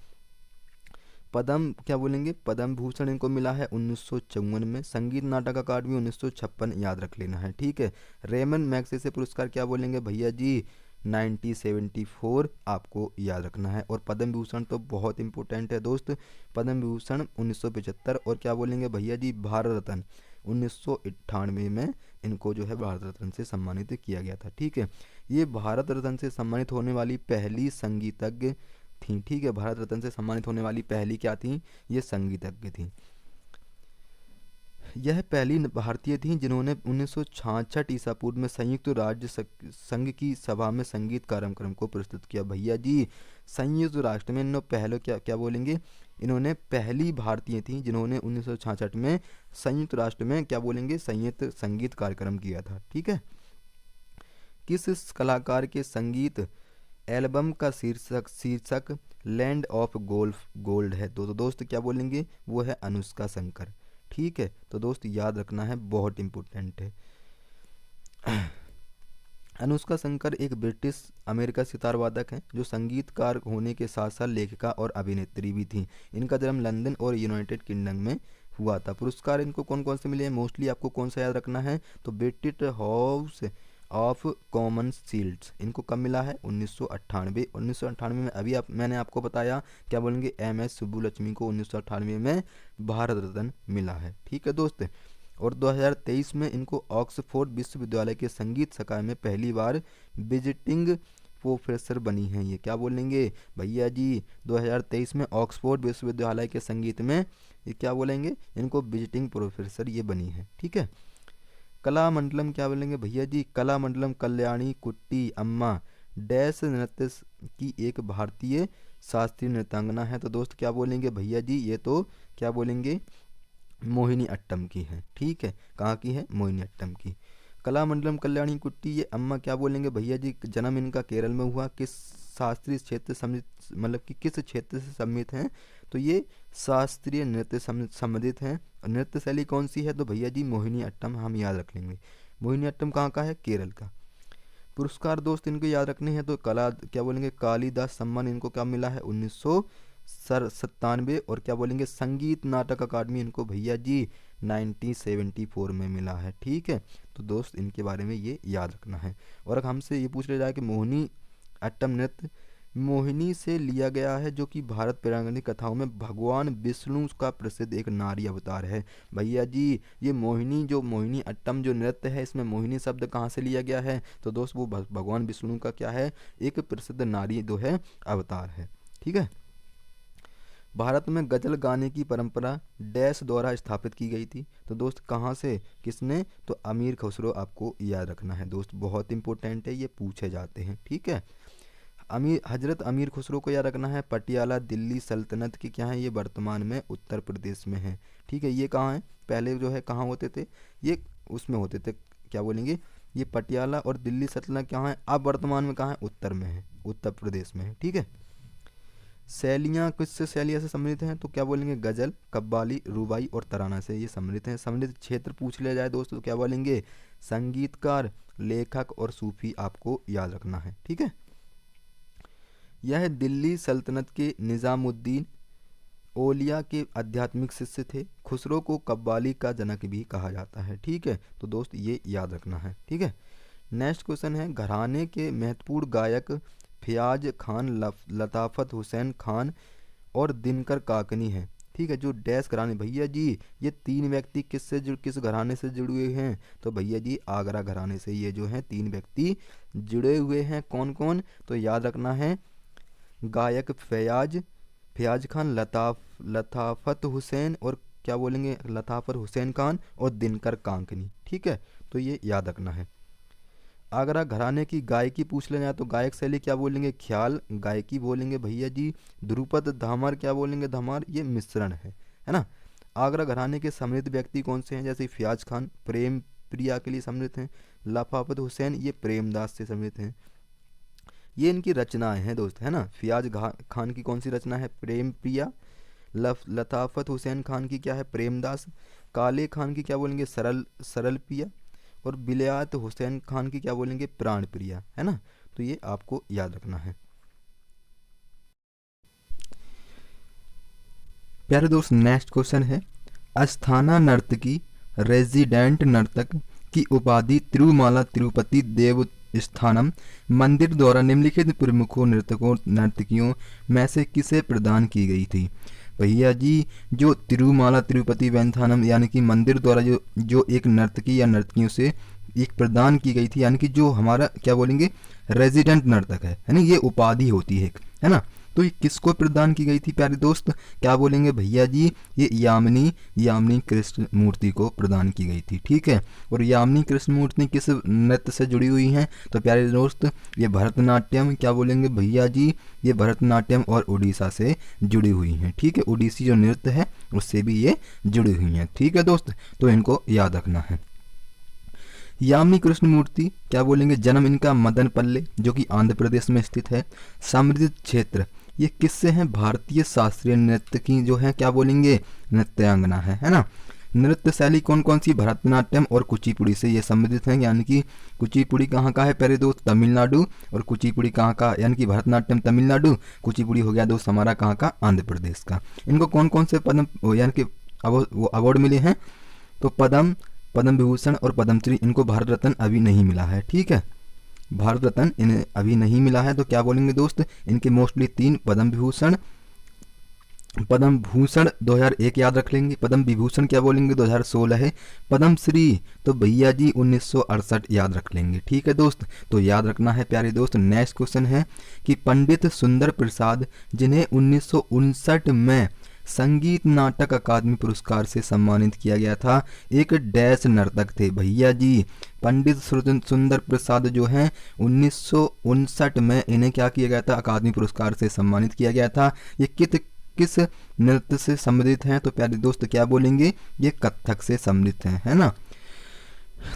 पद्म क्या बोलेंगे पद्म भूषण इनको मिला है 1954 में। संगीत नाटक अकादमी 1956 याद रख लेना है। ठीक है, रेमन मैगसेसे पुरस्कार क्या बोलेंगे भैया जी 1974 आपको याद रखना है। और पद्म विभूषण तो बहुत इंपॉर्टेंट है दोस्त, पद्म विभूषण 1975 और क्या बोलेंगे भैया जी भारत रत्न 1998 में इनको जो है भारत रत्न से सम्मानित किया गया था। ठीक है, ये भारत रत्न से सम्मानित होने वाली पहली संगीतज्ञ थी। ठीक है, भारत रत्न से सम्मानित होने वाली पहली क्या थी, ये संगीतज्ञ थी। यह पहली भारतीय थी जिन्होंने 1966 ईसा पूर्व में संयुक्त राज्य संघ की सभा में संगीत कार्यक्रम को प्रस्तुत किया। भैया जी संयुक्त राष्ट्र में इन्होंने पहले क्या बोलेंगे, इन्होंने पहली भारतीय थी जिन्होंने 1966 में संयुक्त राष्ट्र में क्या बोलेंगे संयुक्त संगीत कार्यक्रम किया था। ठीक है, किस कलाकार के संगीत एल्बम का शीर्षक लैंड ऑफ गोल्ड है, तो दोस्त क्या बोलेंगे वो है अनुष्का शंकर। ठीक है, तो दोस्त याद रखना है, बहुत इम्पोर्टेंट है। अनुष्का शंकर एक ब्रिटिश अमेरिका सितार वादक हैं जो संगीतकार होने के साथ साथ लेखिका और अभिनेत्री भी थी। इनका जन्म लंदन और यूनाइटेड किंगडम में हुआ था। पुरस्कार इनको कौन कौन से मिले हैं, मोस्टली आपको कौन सा याद रखना है, तो British house of common shields इनको कब मिला है, 1998। 1998 में अभी मैंने आपको बताया, क्या बोलेंगे, MS सुब्बुलक्ष्मी को 1998 में भारत रत्न मिला है। ठीक है दोस्त, और 2023 में इनको ऑक्सफोर्ड विश्वविद्यालय के संगीत शाखा में पहली बार विजिटिंग प्रोफेसर बनी हैं। ये क्या बोलेंगे भैया जी, 2023 में ऑक्सफोर्ड विश्वविद्यालय के संगीत में ये क्या बोलेंगे, इनको विजिटिंग प्रोफेसर ये बनी है। ठीक है, कला मंडलम क्या बोलेंगे भैया जी, कला मंडलम कल्याणी कुट्टी अम्मा डैश नृत्य की एक भारतीय शास्त्रीय नृत्यांगना है। तो दोस्त क्या बोलेंगे भैया जी, ये तो क्या बोलेंगे, मोहिनी अट्टम की है। ठीक है, कहाँ की है, मोहिनी अट्टम की। कलामंडलम कल्याणी कुट्टी ये अम्मा क्या बोलेंगे भैया जी, जन्म इनका केरल में हुआ, किस शास्त्रीय क्षेत्र सम्मिलित, मतलब कि किस क्षेत्र से सम्मिलित हैं, तो ये शास्त्रीय नृत्य संबंधित हैं। नृत्य शैली कौन सी है, तो भैया जी मोहिनी अट्टम हम याद रख लेंगे। मोहिनी अट्टम कहाँ का है, केरल का। पुरस्कार दोस्त इनको याद रखने हैं, तो कला क्या बोलेंगे, कालिदास सम्मान इनको क्या मिला है, 1997। और क्या बोलेंगे, संगीत नाटक अकादमी इनको भैया जी 1974 में मिला है। ठीक है, तो दोस्त इनके बारे में ये याद रखना है। और अगर हमसे ये पूछ लिया जाए कि मोहिनी अट्टम नृत्य मोहिनी से लिया गया है, जो कि भारत पौराणिक कथाओं में भगवान विष्णु का प्रसिद्ध एक नारी अवतार है। भैया जी ये मोहिनी जो मोहिनी अट्टम जो नृत्य है, इसमें मोहिनी शब्द कहाँ से लिया गया है, तो दोस्त वो भगवान विष्णु का क्या है, एक प्रसिद्ध नारी जो है अवतार है। ठीक है, भारत में गजल गाने की परंपरा डैश द्वारा स्थापित की गई थी। तो दोस्त कहाँ से, किसने, तो अमीर खुसरो आपको याद रखना है दोस्त, बहुत इंपॉर्टेंट है, ये पूछे जाते हैं। ठीक है, हजरत अमीर खुसरो को याद रखना है, पटियाला दिल्ली सल्तनत की क्या है, ये वर्तमान में उत्तर प्रदेश में है। ठीक है, ये कहाँ है, पहले जो है कहाँ होते थे, ये उसमें होते थे, क्या बोलेंगे, ये पटियाला और दिल्ली सल्तनत कहाँ है, अब वर्तमान में कहाँ है, उत्तर में है, उत्तर प्रदेश में है। ठीक है, शैलियाँ किससे शैलियाँ से सम्मिलित हैं, तो क्या बोलेंगे, गजल कव्वाली रुबाई और तराना से ये सम्मिलित हैं। सम्मिलित क्षेत्र पूछ लिया जाए दोस्तों, तो क्या बोलेंगे, संगीतकार लेखक और सूफी आपको याद रखना है। ठीक है, यह दिल्ली सल्तनत के निज़ामुद्दीन औलिया के आध्यात्मिक शिष्य थे। खुसरो को कव्वाली का जनक भी कहा जाता है। ठीक है, तो दोस्त ये याद रखना है। ठीक है, नेक्स्ट क्वेश्चन है, घराने के महत्वपूर्ण गायक फयाज खान लताफत हुसैन खान और दिनकर काकनी हैं। ठीक है, जो डैश घराने भैया जी, ये तीन व्यक्ति किस घराने से जुड़े हुए हैं, तो भैया जी आगरा घराने से ये जो हैं तीन व्यक्ति जुड़े हुए हैं। कौन कौन, तो याद रखना है, गायक फयाज खान, लताफत हुसैन और क्या बोलेंगे, लताफत हुसैन खान और दिनकर काकनी। ठीक है, तो ये याद रखना है। आगरा घराने की गायकी पूछ लेना है, तो गायक शैली क्या बोलेंगे, ख्याल गायकी बोलेंगे भैया जी। ध्रुपद धामर क्या बोलेंगे, धमार, ये मिश्रण है ना। आगरा घराने के समृद्ध व्यक्ति कौन से हैं, जैसे फयाज खान प्रेम प्रिया के लिए समृद्ध हैं, लताफत हुसैन ये प्रेमदास से समृद्ध हैं। ये इनकी रचनाएं हैं दोस्त, है ना। फयाज खान की कौन सी रचना है, प्रेम प्रिया। लताफत हुसैन खान की क्या है, प्रेमदास। काले खान की क्या बोलेंगे, सरल प्रिया। और बिलियात हुसैन खान की क्या बोलेंगे, प्राण प्रिया, है ना। तो ये आपको याद रखना है। प्यारे दोस्त नेक्स्ट क्वेश्चन है, अस्थाना नर्तकी रेजिडेंट नर्तक की उपाधि तिरुमाला तिरुपति देव स्थानम मंदिर द्वारा निम्नलिखित प्रमुखों नर्तकियों में से किसे प्रदान की गई थी। भैया जी जो तिरुमाला तिरुपति वेंथानम यानी कि मंदिर द्वारा जो एक नर्तकी या नर्तकियों से एक प्रदान की गई थी, यानी कि जो हमारा क्या बोलेंगे रेजिडेंट नर्तक है ना, ये उपाधि होती है ना। तो ये किसको प्रदान की गई थी प्यारे दोस्त, क्या बोलेंगे भैया जी, ये यामिनी कृष्ण मूर्ति को प्रदान की गई थी। ठीक है, और यामिनी कृष्ण मूर्ति किस नृत्य से जुड़ी हुई हैं, तो प्यारे दोस्त ये भरतनाट्यम, क्या बोलेंगे भैया जी, ये भरतनाट्यम और उड़ीसा से जुड़ी हुई हैं। ठीक है, उड़ीसी जो नृत्य है उससे भी ये जुड़ी हुई हैं। ठीक है दोस्त, तो इनको याद रखना है। यामिनी कृष्ण मूर्ति क्या बोलेंगे, जन्म इनका मदनपल्ले जो कि आंध्र प्रदेश में स्थित है। समृद्ध क्षेत्र ये किससे हैं, भारतीय शास्त्रीय नृत्य की जो है क्या बोलेंगे नृत्यांगना है ना। नृत्य शैली कौन कौन सी? भरतनाट्यम और कुचिपुड़ी से ये संबंधित हैं, यानी कि कुचिपुड़ी कहाँ का है प्यारे दोस्त? तमिलनाडु। और कुचिपुड़ी कहाँ का? यानी कि भरतनाट्यम तमिलनाडु, कुचिपुड़ी हो गया दोस्त हमारा कहाँ का? आंध्र प्रदेश का। इनको कौन कौन से पद्म यानी कि अवार्ड मिले हैं? तो पद्म, पद्म विभूषण और पद्मश्री, इनको भारत रत्न अभी नहीं मिला है। ठीक है, भारत रत्न इन्हें अभी नहीं मिला है। तो क्या बोलेंगे दोस्त? इनके मोस्टली 3 पद्म विभूषण, पद्म भूषण 2001 याद रख लेंगे। पद्म विभूषण क्या बोलेंगे? 2016 है। पद्मश्री तो भैया जी 1968 याद रख लेंगे। ठीक है दोस्त, तो याद रखना है प्यारे दोस्त। नेक्स्ट क्वेश्चन है कि पंडित सुंदर प्रसाद जिन्हें 1959 में संगीत नाटक अकादमी पुरस्कार से सम्मानित किया गया था, एक डैश नर्तक थे भैया जी। पंडित सुंदर प्रसाद जो हैं 1959 में इन्हें क्या किया गया था? अकादमी पुरस्कार से सम्मानित किया गया था। ये किस नृत्य से संबंधित हैं? तो प्यारे दोस्त क्या बोलेंगे? ये कथक से संबंधित हैं, है ना।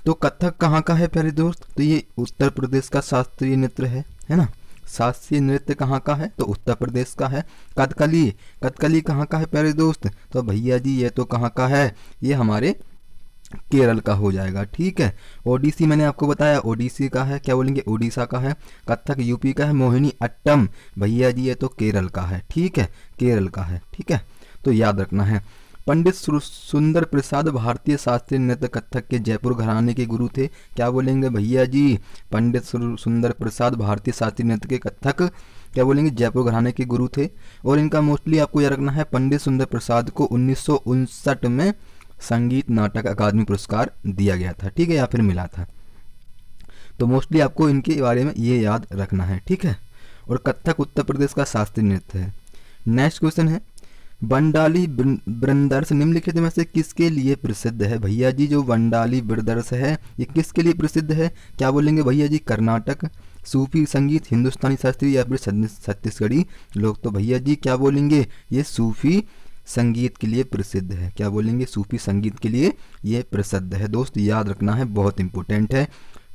तो कथक कहाँ का है प्यारे दोस्त? तो ये उत्तर प्रदेश का शास्त्रीय नृत्य है ना। शास्त्रीय नृत्य कहाँ का है? तो उत्तर प्रदेश का है। कथकली, कथकली कहाँ का है प्यारे दोस्त? तो भैया जी ये तो कहाँ का है? ये हमारे केरल का हो जाएगा। ठीक है, ओडिसी मैंने आपको बताया ओडिसी का है, क्या बोलेंगे? उड़ीसा का है। कथक यूपी का है। मोहिनी अट्टम भैया जी ये तो केरल का है। ठीक है, केरल का है। ठीक है, तो याद रखना है। पंडित सुंदर प्रसाद भारतीय शास्त्रीय नृत्य कथक के जयपुर घराने के गुरु थे। क्या बोलेंगे भैया जी? पंडित सुंदर प्रसाद भारतीय शास्त्रीय नृत्य के कथक क्या बोलेंगे? जयपुर घराने के गुरु थे। और इनका मोस्टली आपको याद रखना है, पंडित सुंदर प्रसाद को 1959 में संगीत नाटक अकादमी पुरस्कार दिया गया था। ठीक है, या फिर मिला था। तो मोस्टली आपको इनके बारे में ये याद रखना है। ठीक है, और कथक उत्तर प्रदेश का शास्त्रीय नृत्य है। नेक्स्ट क्वेश्चन है, बंडाली ब्रदर्स निम्नलिखित में से किसके लिए प्रसिद्ध है? भैया जी जो बंडाली ब्रदर्स है ये किसके लिए प्रसिद्ध है? क्या बोलेंगे भैया जी? कर्नाटक, सूफी संगीत, हिंदुस्तानी शास्त्रीय या फिर छत्तीसगढ़ी लोग? तो भैया जी क्या बोलेंगे? ये सूफी संगीत के लिए प्रसिद्ध है। क्या बोलेंगे? सूफी संगीत के लिए ये प्रसिद्ध है। दोस्त याद रखना है, बहुत इंपॉर्टेंट है।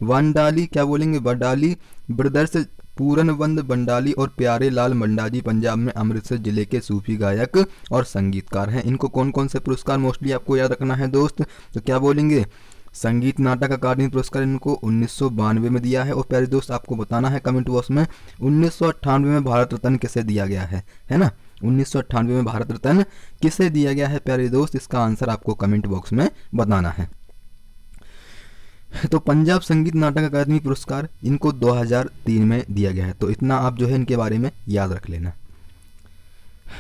वंडाली क्या बोलेंगे? बंडाली ब्रदर्स पूरनवंद बंडाली और प्यारे लाल मंडाजी पंजाब में अमृतसर जिले के सूफी गायक और संगीतकार हैं। इनको कौन कौन से पुरस्कार मोस्टली आपको याद रखना है दोस्त? तो क्या बोलेंगे? संगीत नाटक अकादमी पुरस्कार इनको 1992 में दिया है। और प्यारे दोस्त आपको बताना है कमेंट बॉक्स में 1998 में भारत रत्न किसे दिया गया है ना। 1998 में भारत रत्न किसे दिया गया है प्यारे दोस्त? इसका आंसर आपको कमेंट बॉक्स में बताना है। तो पंजाब संगीत नाटक अकादमी पुरस्कार इनको 2003 में दिया गया है। तो इतना आप जो है इनके बारे में याद रख लेना।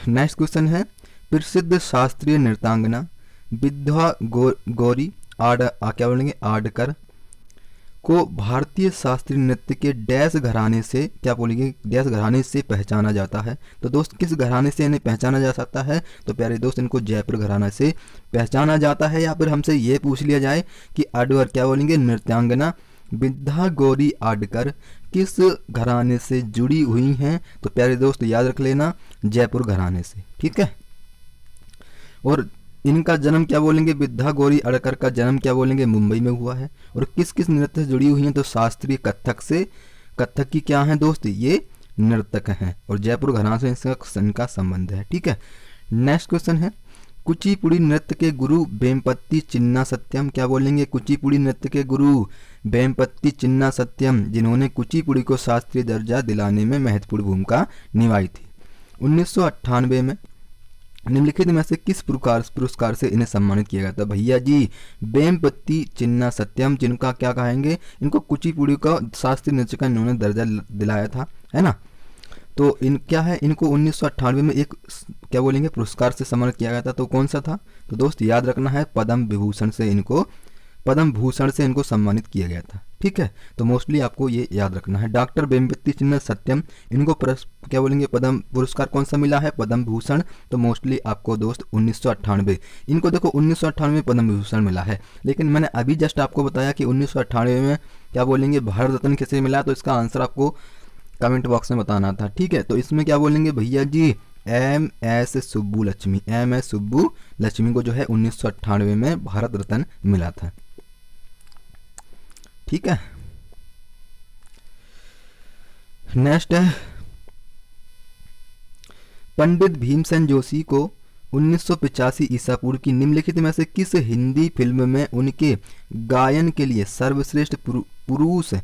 नेक्स्ट क्वेश्चन है, प्रसिद्ध शास्त्रीय नृत्यांगना विद्या गौरी क्या बोलेंगे? आडकर को भारतीय शास्त्रीय नृत्य के डैश घराने से क्या बोलेंगे? डैश घराने से पहचाना जाता है। तो दोस्त किस घराने से इन्हें पहचाना जा सकता है? तो प्यारे दोस्त इनको जयपुर घराना से पहचाना जाता है। या फिर हमसे ये पूछ लिया जाए कि आडवर क्या बोलेंगे? नृत्यांगना विद्या गौरी आडकर किस घराने से जुड़ी हुई हैं? तो प्यारे दोस्त याद रख लेना, जयपुर घराने से। ठीक है, और इनका जन्म क्या बोलेंगे? विद्या गौरी आडकर का जन्म क्या बोलेंगे? मुंबई में हुआ है। और किस किस नृत्य से जुड़ी हुई हैं? तो शास्त्रीय कथक से। कथक की क्या है दोस्त? ये नर्तक हैं। और जयपुर घराना से इनका संबंध है। ठीक है, नेक्स्ट क्वेश्चन है, कुचिपुड़ी नृत्य के गुरु वेम्पति चिन्ना सत्यम क्या बोलेंगे? कुचिपुड़ी नृत्य के गुरु वेम्पति चिन्ना सत्यम जिन्होंने कुचिपुड़ी को शास्त्रीय दर्जा दिलाने में महत्वपूर्ण भूमिका निभाई थी। 1998 में निम्नलिखित में से किस पुरस्कार से इन्हें सम्मानित किया गया था? भैया जी वेम्पति चिन्ना सत्यम, जिनका क्या कहेंगे? इनको कुचिपुड़ी का शास्त्रीय नृत्य का इन्होंने दर्जा दिलाया था, है ना। तो इन क्या है, इनको 1998 में एक क्या बोलेंगे पुरस्कार से सम्मानित किया गया था। तो कौन सा था? तो दोस्त याद रखना है, पद्म भूषण से इनको सम्मानित किया गया था। ठीक है, तो मोस्टली आपको ये याद रखना है। डॉक्टर वेम्पति चिन्ना सत्यम इनको क्या बोलेंगे पद्म पुरस्कार कौन सा मिला है? पद्म भूषण। तो मोस्टली आपको दोस्त 1998 इनको देखो 1998 में पद्म भूषण मिला है। लेकिन मैंने अभी जस्ट आपको बताया कि 1998 में क्या बोलेंगे भारत रत्न किसे मिला। तो इसका आंसर आपको कमेंट बॉक्स में बताना था। ठीक है, तो इसमें क्या बोलेंगे भैया जी? MS सुब्बुलक्ष्मी को जो है 1998 में भारत रत्न मिला था। ठीक है, नेक्स्ट है, पंडित भीमसेन जोशी को 1985 ईसा पूर्व की निम्नलिखित में से किस हिंदी फिल्म में उनके गायन के लिए सर्वश्रेष्ठ पुरुष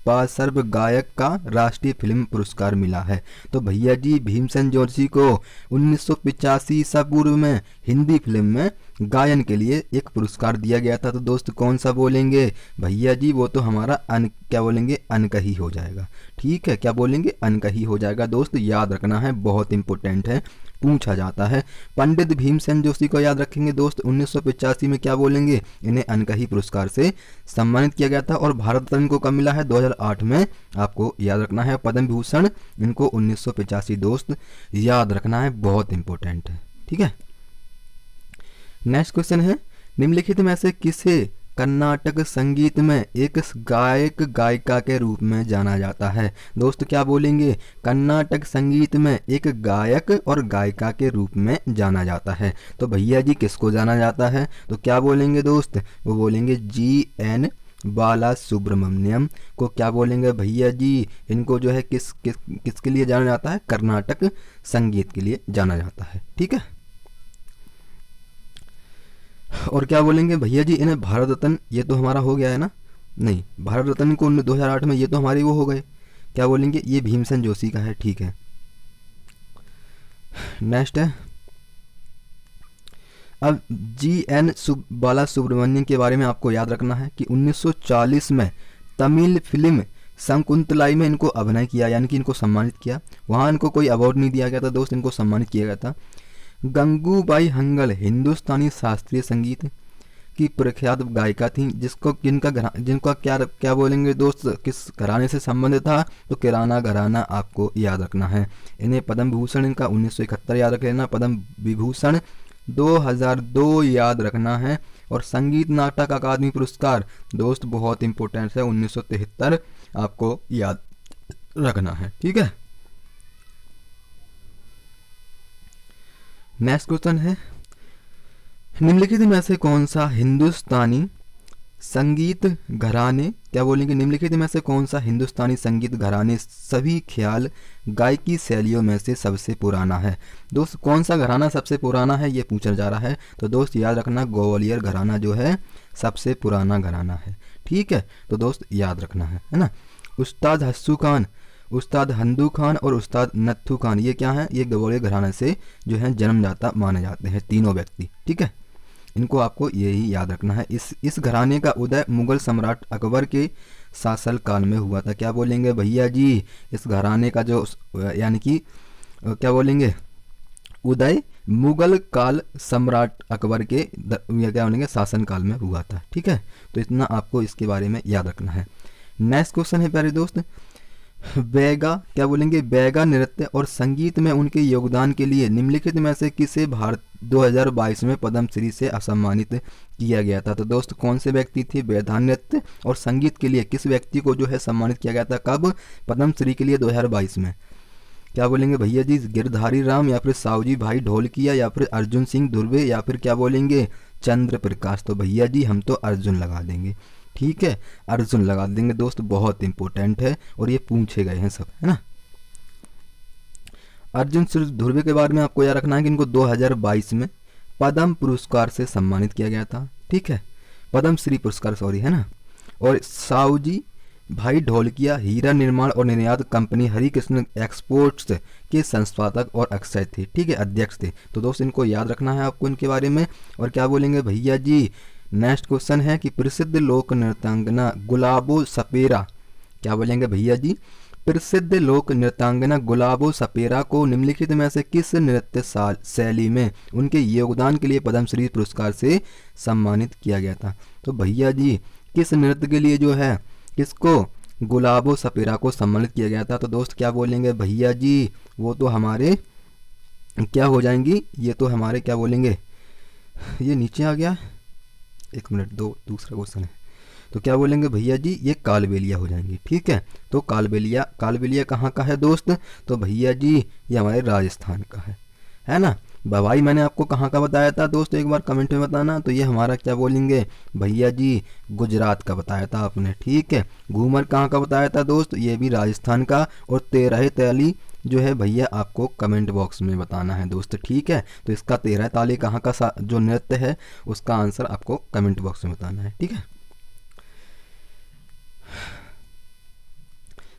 पार्श्व गायक का राष्ट्रीय फिल्म पुरस्कार मिला है? तो भैया जी भीमसेन जोशी को 1985 ईसा पूर्व में हिंदी फिल्म में गायन के लिए एक पुरस्कार दिया गया था। तो दोस्त कौन सा बोलेंगे भैया जी? वो तो हमारा क्या बोलेंगे, अनका ही हो जाएगा। ठीक है, क्या बोलेंगे, अनका ही हो जाएगा। दोस्त याद रखना है, बहुत इंपॉर्टेंट है, पूछा जाता है। पंडित भीमसेन जोशी को याद रखेंगे दोस्त, 1985 में क्या बोलेंगे, इन्हें अनकही पुरस्कार से सम्मानित किया गया था। और भारत रत्न को कब मिला है? 2008 में, आपको याद रखना है। पद्म विभूषण इनको 1985 दोस्त याद रखना है, बहुत इंपॉर्टेंट है। ठीक है, नेक्स्ट क्वेश्चन है, निम्नलिखित में से किसे कर्नाटक संगीत में एक गायक गायिका के रूप में जाना जाता है? दोस्त क्या बोलेंगे, कर्नाटक संगीत में एक गायक और गायिका के रूप में जाना जाता है। तो भैया जी किसको जाना जाता है? तो क्या बोलेंगे दोस्त, वो बोलेंगे GN बाला सुब्रमण्यम को क्या बोलेंगे भैया जी? इनको जो है किसके लिए जाना जाता है? कर्नाटक संगीत के लिए जाना जाता है। ठीक है, और क्या बोलेंगे भैया जी, इन्हें भारत रत्न, ये तो हमारा हो गया है ना, नहीं, भारत रत्न को 2008 में, ये तो हमारे वो हो गए। क्या बोलेंगे, ये भीमसेन जोशी का है। ठीक है, नेक्स्ट है, अब GN बाला सुब्रमण्यम के बारे में आपको याद रखना है कि 1940 में तमिल फिल्म शकुंतलाई में इनको अभिनय किया, यानी कि इनको सम्मानित किया। वहाँ इनको कोई अवार्ड नहीं दिया गया था दोस्त, इनको सम्मानित किया गया था। गंगूबाई हंगल हिंदुस्तानी शास्त्रीय संगीत की प्रख्यात गायिका थी, जिनका क्या बोलेंगे दोस्त, किस घराने से संबंधित था? तो किराना घराना आपको याद रखना है। इन्हें पद्म विभूषण इनका 1971 याद रख लेना, पद्म विभूषण 2002 याद रखना है। और संगीत नाटक अकादमी पुरस्कार दोस्त बहुत इंपॉर्टेंट है, 1973 आपको याद रखना है। ठीक है, नेक्स्ट क्वेश्चन है, निम्नलिखित में से कौन सा हिंदुस्तानी संगीत घराने, क्या बोलेंगे, निम्नलिखित में से कौन सा हिंदुस्तानी संगीत घराने सभी ख्याल गायकी शैलियों में से सबसे पुराना है? दोस्त कौन सा घराना सबसे पुराना है, ये पूछा जा रहा है। तो दोस्त याद रखना, ग्वालियर घराना जो है सबसे पुराना घराना है। ठीक है, तो दोस्त याद रखना है ना। उस्ताद हस्सू खान, उस्ताद हंदू खान और उस्ताद नत्थू खान, ये क्या है, ये ग्वालियर घराने से जो है जन्मदाता माने जाते हैं, तीनों व्यक्ति। ठीक है, इनको आपको यही याद रखना है। इस घराने का उदय मुगल सम्राट अकबर के शासन काल में हुआ था। क्या बोलेंगे भैया जी, इस घराने का जो यानी कि क्या बोलेंगे, उदय मुगल काल सम्राट अकबर के क्या बोलेंगे शासन काल में हुआ था। ठीक है, तो इतना आपको इसके बारे में याद रखना है। नेक्स्ट क्वेश्चन है प्यारे दोस्त, बैगा, क्या बोलेंगे, बैगा नृत्य और संगीत में उनके योगदान के लिए निम्नलिखित में से किसे भारत 2022 में पद्मश्री से सम्मानित किया गया था? तो दोस्त कौन से व्यक्ति थे? बैगा नृत्य और संगीत के लिए किस व्यक्ति को जो है सम्मानित किया गया था, कब? पद्मश्री के लिए 2022 में। क्या बोलेंगे भैया जी, गिरधारी राम या फिर सावजी भाई ढोलकिया या फिर अर्जुन सिंह धुर्वे या फिर क्या बोलेंगे चंद्र प्रकाश? तो भैया जी हम तो अर्जुन लगा देंगे। ठीक है, अर्जुन लगा देंगे दोस्त, बहुत इंपॉर्टेंट है और ये पूछे गए हैं सब, है ना। अर्जुन सिंह धुर्वे के बारे में आपको याद रखना है कि इनको 2022 में पद्म पुरस्कार से सम्मानित किया गया था। ठीक है, पद्मश्री पुरस्कार सॉरी, है ना। और सावजी भाई ढोलकिया हीरा निर्माण और निर्यात कंपनी हरिकृष्ण एक्सपोर्ट्स के संस्थापक और अक्षय थे। ठीक है, अध्यक्ष थे। तो दोस्त इनको याद रखना है आपको इनके बारे में। और क्या बोलेंगे भैया जी, नेक्स्ट क्वेश्चन है कि प्रसिद्ध लोक नृत्यांगना गुलाबो सपेरा, क्या बोलेंगे भैया जी, प्रसिद्ध लोक नृत्यांगना गुलाबो सपेरा को निम्नलिखित में से किस नृत्य शैली में उनके योगदान के लिए पद्मश्री पुरस्कार से सम्मानित किया गया था? तो भैया जी किस नृत्य के लिए जो है किसको, गुलाबो सपेरा को सम्मानित किया गया था? तो दोस्त क्या बोलेंगे भैया जी, वो तो हमारे क्या हो जाएंगी, ये तो हमारे क्या बोलेंगे, ये नीचे आ गया, एक मिनट दो, दूसरा क्वेश्चन है। तो क्या बोलेंगे भैया जी, ये कालबेलिया हो जाएंगी। ठीक है, तो कालबेलिया कहाँ का है दोस्त? तो भैया जी ये हमारे राजस्थान का है ना। भाई मैंने आपको कहाँ का बताया था दोस्त, एक बार कमेंट में बताना। तो ये हमारा क्या बोलेंगे भैया जी, गुजरात का बताया था आपने। ठीक है, घूमर कहाँ का बताया था दोस्त, ये भी राजस्थान का। और तेरह तैली जो है भैया आपको कमेंट बॉक्स में बताना है दोस्त, ठीक है। तो इसका 13 ताली कहाँ का जो नृत्य है उसका आंसर आपको कमेंट बॉक्स में बताना है, ठीक है।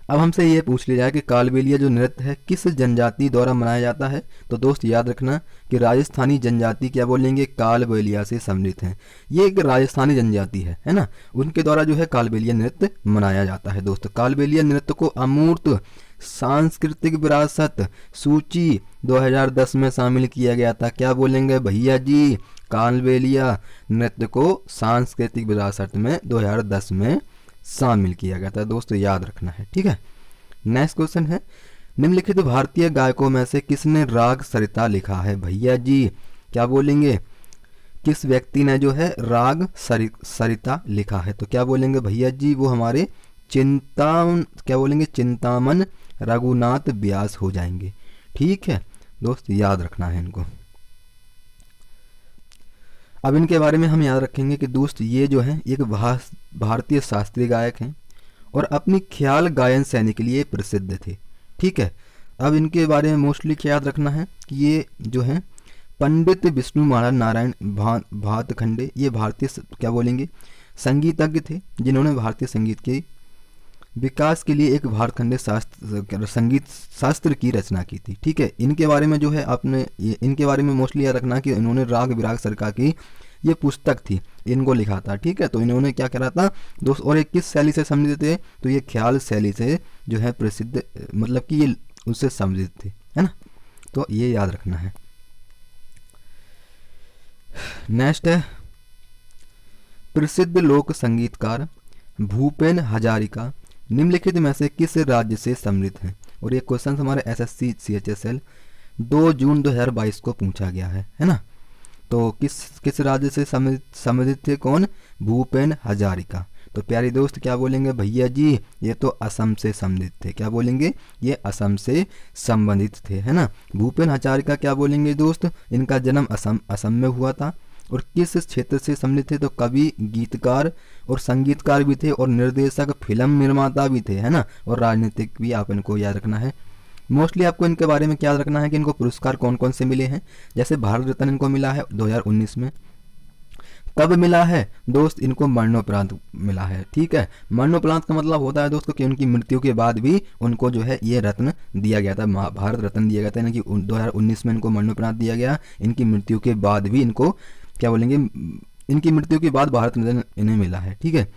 अब हमसे ये पूछ लिया जाए कि कालबेलिया जो नृत्य है किस जनजाति द्वारा मनाया जाता है, तो दोस्त याद रखना कि राजस्थानी जनजाति क्या बोलेंगे, कालबेलिया से सम्मिलित हैं। ये एक राजस्थानी जनजाति है ना, उनके द्वारा जो है कालबेलिया नृत्य मनाया जाता है दोस्त। कालबेलिया नृत्य को अमूर्त सांस्कृतिक विरासत सूची 2010 में शामिल किया गया था। क्या बोलेंगे भैया जी, कालबेलिया नृत्य को सांस्कृतिक विरासत में 2010 में शामिल किया गया था दोस्तों, याद रखना है, ठीक है। नेक्स्ट क्वेश्चन है, निम्नलिखित भारतीय गायकों में से किसने राग सरिता लिखा है भैया जी, क्या बोलेंगे, किस व्यक्ति ने जो है राग सरिता लिखा है, तो क्या बोलेंगे भैया जी, वो हमारे क्या बोलेंगे, चिंतामन रघुनाथ व्यास हो जाएंगे, ठीक है दोस्त, याद रखना है इनको। अब इनके बारे में हम याद रखेंगे कि दोस्त ये जो है एक भारतीय शास्त्रीय गायक हैं और अपनी ख्याल गायन शैली के लिए प्रसिद्ध थे, ठीक है। अब इनके बारे में मोस्टली क्या याद रखना है कि ये जो है पंडित विष्णु महाराज नारायण भातखंडे, ये भारतीय क्या बोलेंगे संगीतज्ञ थे, जिन्होंने भारतीय संगीत के विकास के लिए एक भातखंडे संगीत शास्त्र की रचना की थी, ठीक है। इनके बारे में जो है आपने इनके बारे में मोस्टली याद रखना कि इन्होंने राग विराग सरका की ये पुस्तक थी, इनको लिखा था, ठीक है। तो इन्होंने क्या करा था दोस्त, और एक किस शैली से सम्मिलित थे, तो ये ख्याल शैली से जो है प्रसिद्ध, मतलब कि ये उससे सम्मिलित थे, है ना, तो ये याद रखना है। नेक्स्ट है, प्रसिद्ध लोक संगीतकार भूपेन हजारिका निम्नलिखित में से किस राज्य से सम्मिलित हैं, और ये क्वेश्चन हमारे एसएससी CHSL 2 जून 2022 को पूछा गया है ना। तो किस राज्य से सम्मिलित थे, कौन, भूपेन हजारिका। तो प्यारे दोस्त क्या बोलेंगे भैया जी, ये तो असम से सम्मिलित थे, क्या बोलेंगे, ये असम से संबंधित थे, है ना। भूपेन हजारिका क्या बोलेंगे दोस्त, इनका जन्म असम में हुआ था, और किस क्षेत्र से सम्मिलित थे, तो कवि, गीतकार और संगीतकार भी थे, और निर्देशक, फिल्म निर्माता भी थे, है ना, और राजनीतिक भी आप इनको याद रखना है। मोस्टली आपको इनके बारे में क्या याद रखना है कि इनको पुरस्कार कौन कौन से मिले हैं, जैसे भारत रत्न इनको मिला है 2019 में। कब मिला है दोस्त, इनको मरणोपरांत मिला है, ठीक है। मरणोपरांत का मतलब होता है दोस्तों कि उनकी मृत्यु के बाद भी उनको जो है ये रत्न दिया गया था, भारत रत्न दिया गया था, यानी कि 2019 में इनको मरणोपरांत दिया गया। इनकी मृत्यु के बाद भी इनको क्या बोलेंगे, इनकी मृत्यु के बाद भारत रत्न इन्हें मिला है, ठीक है।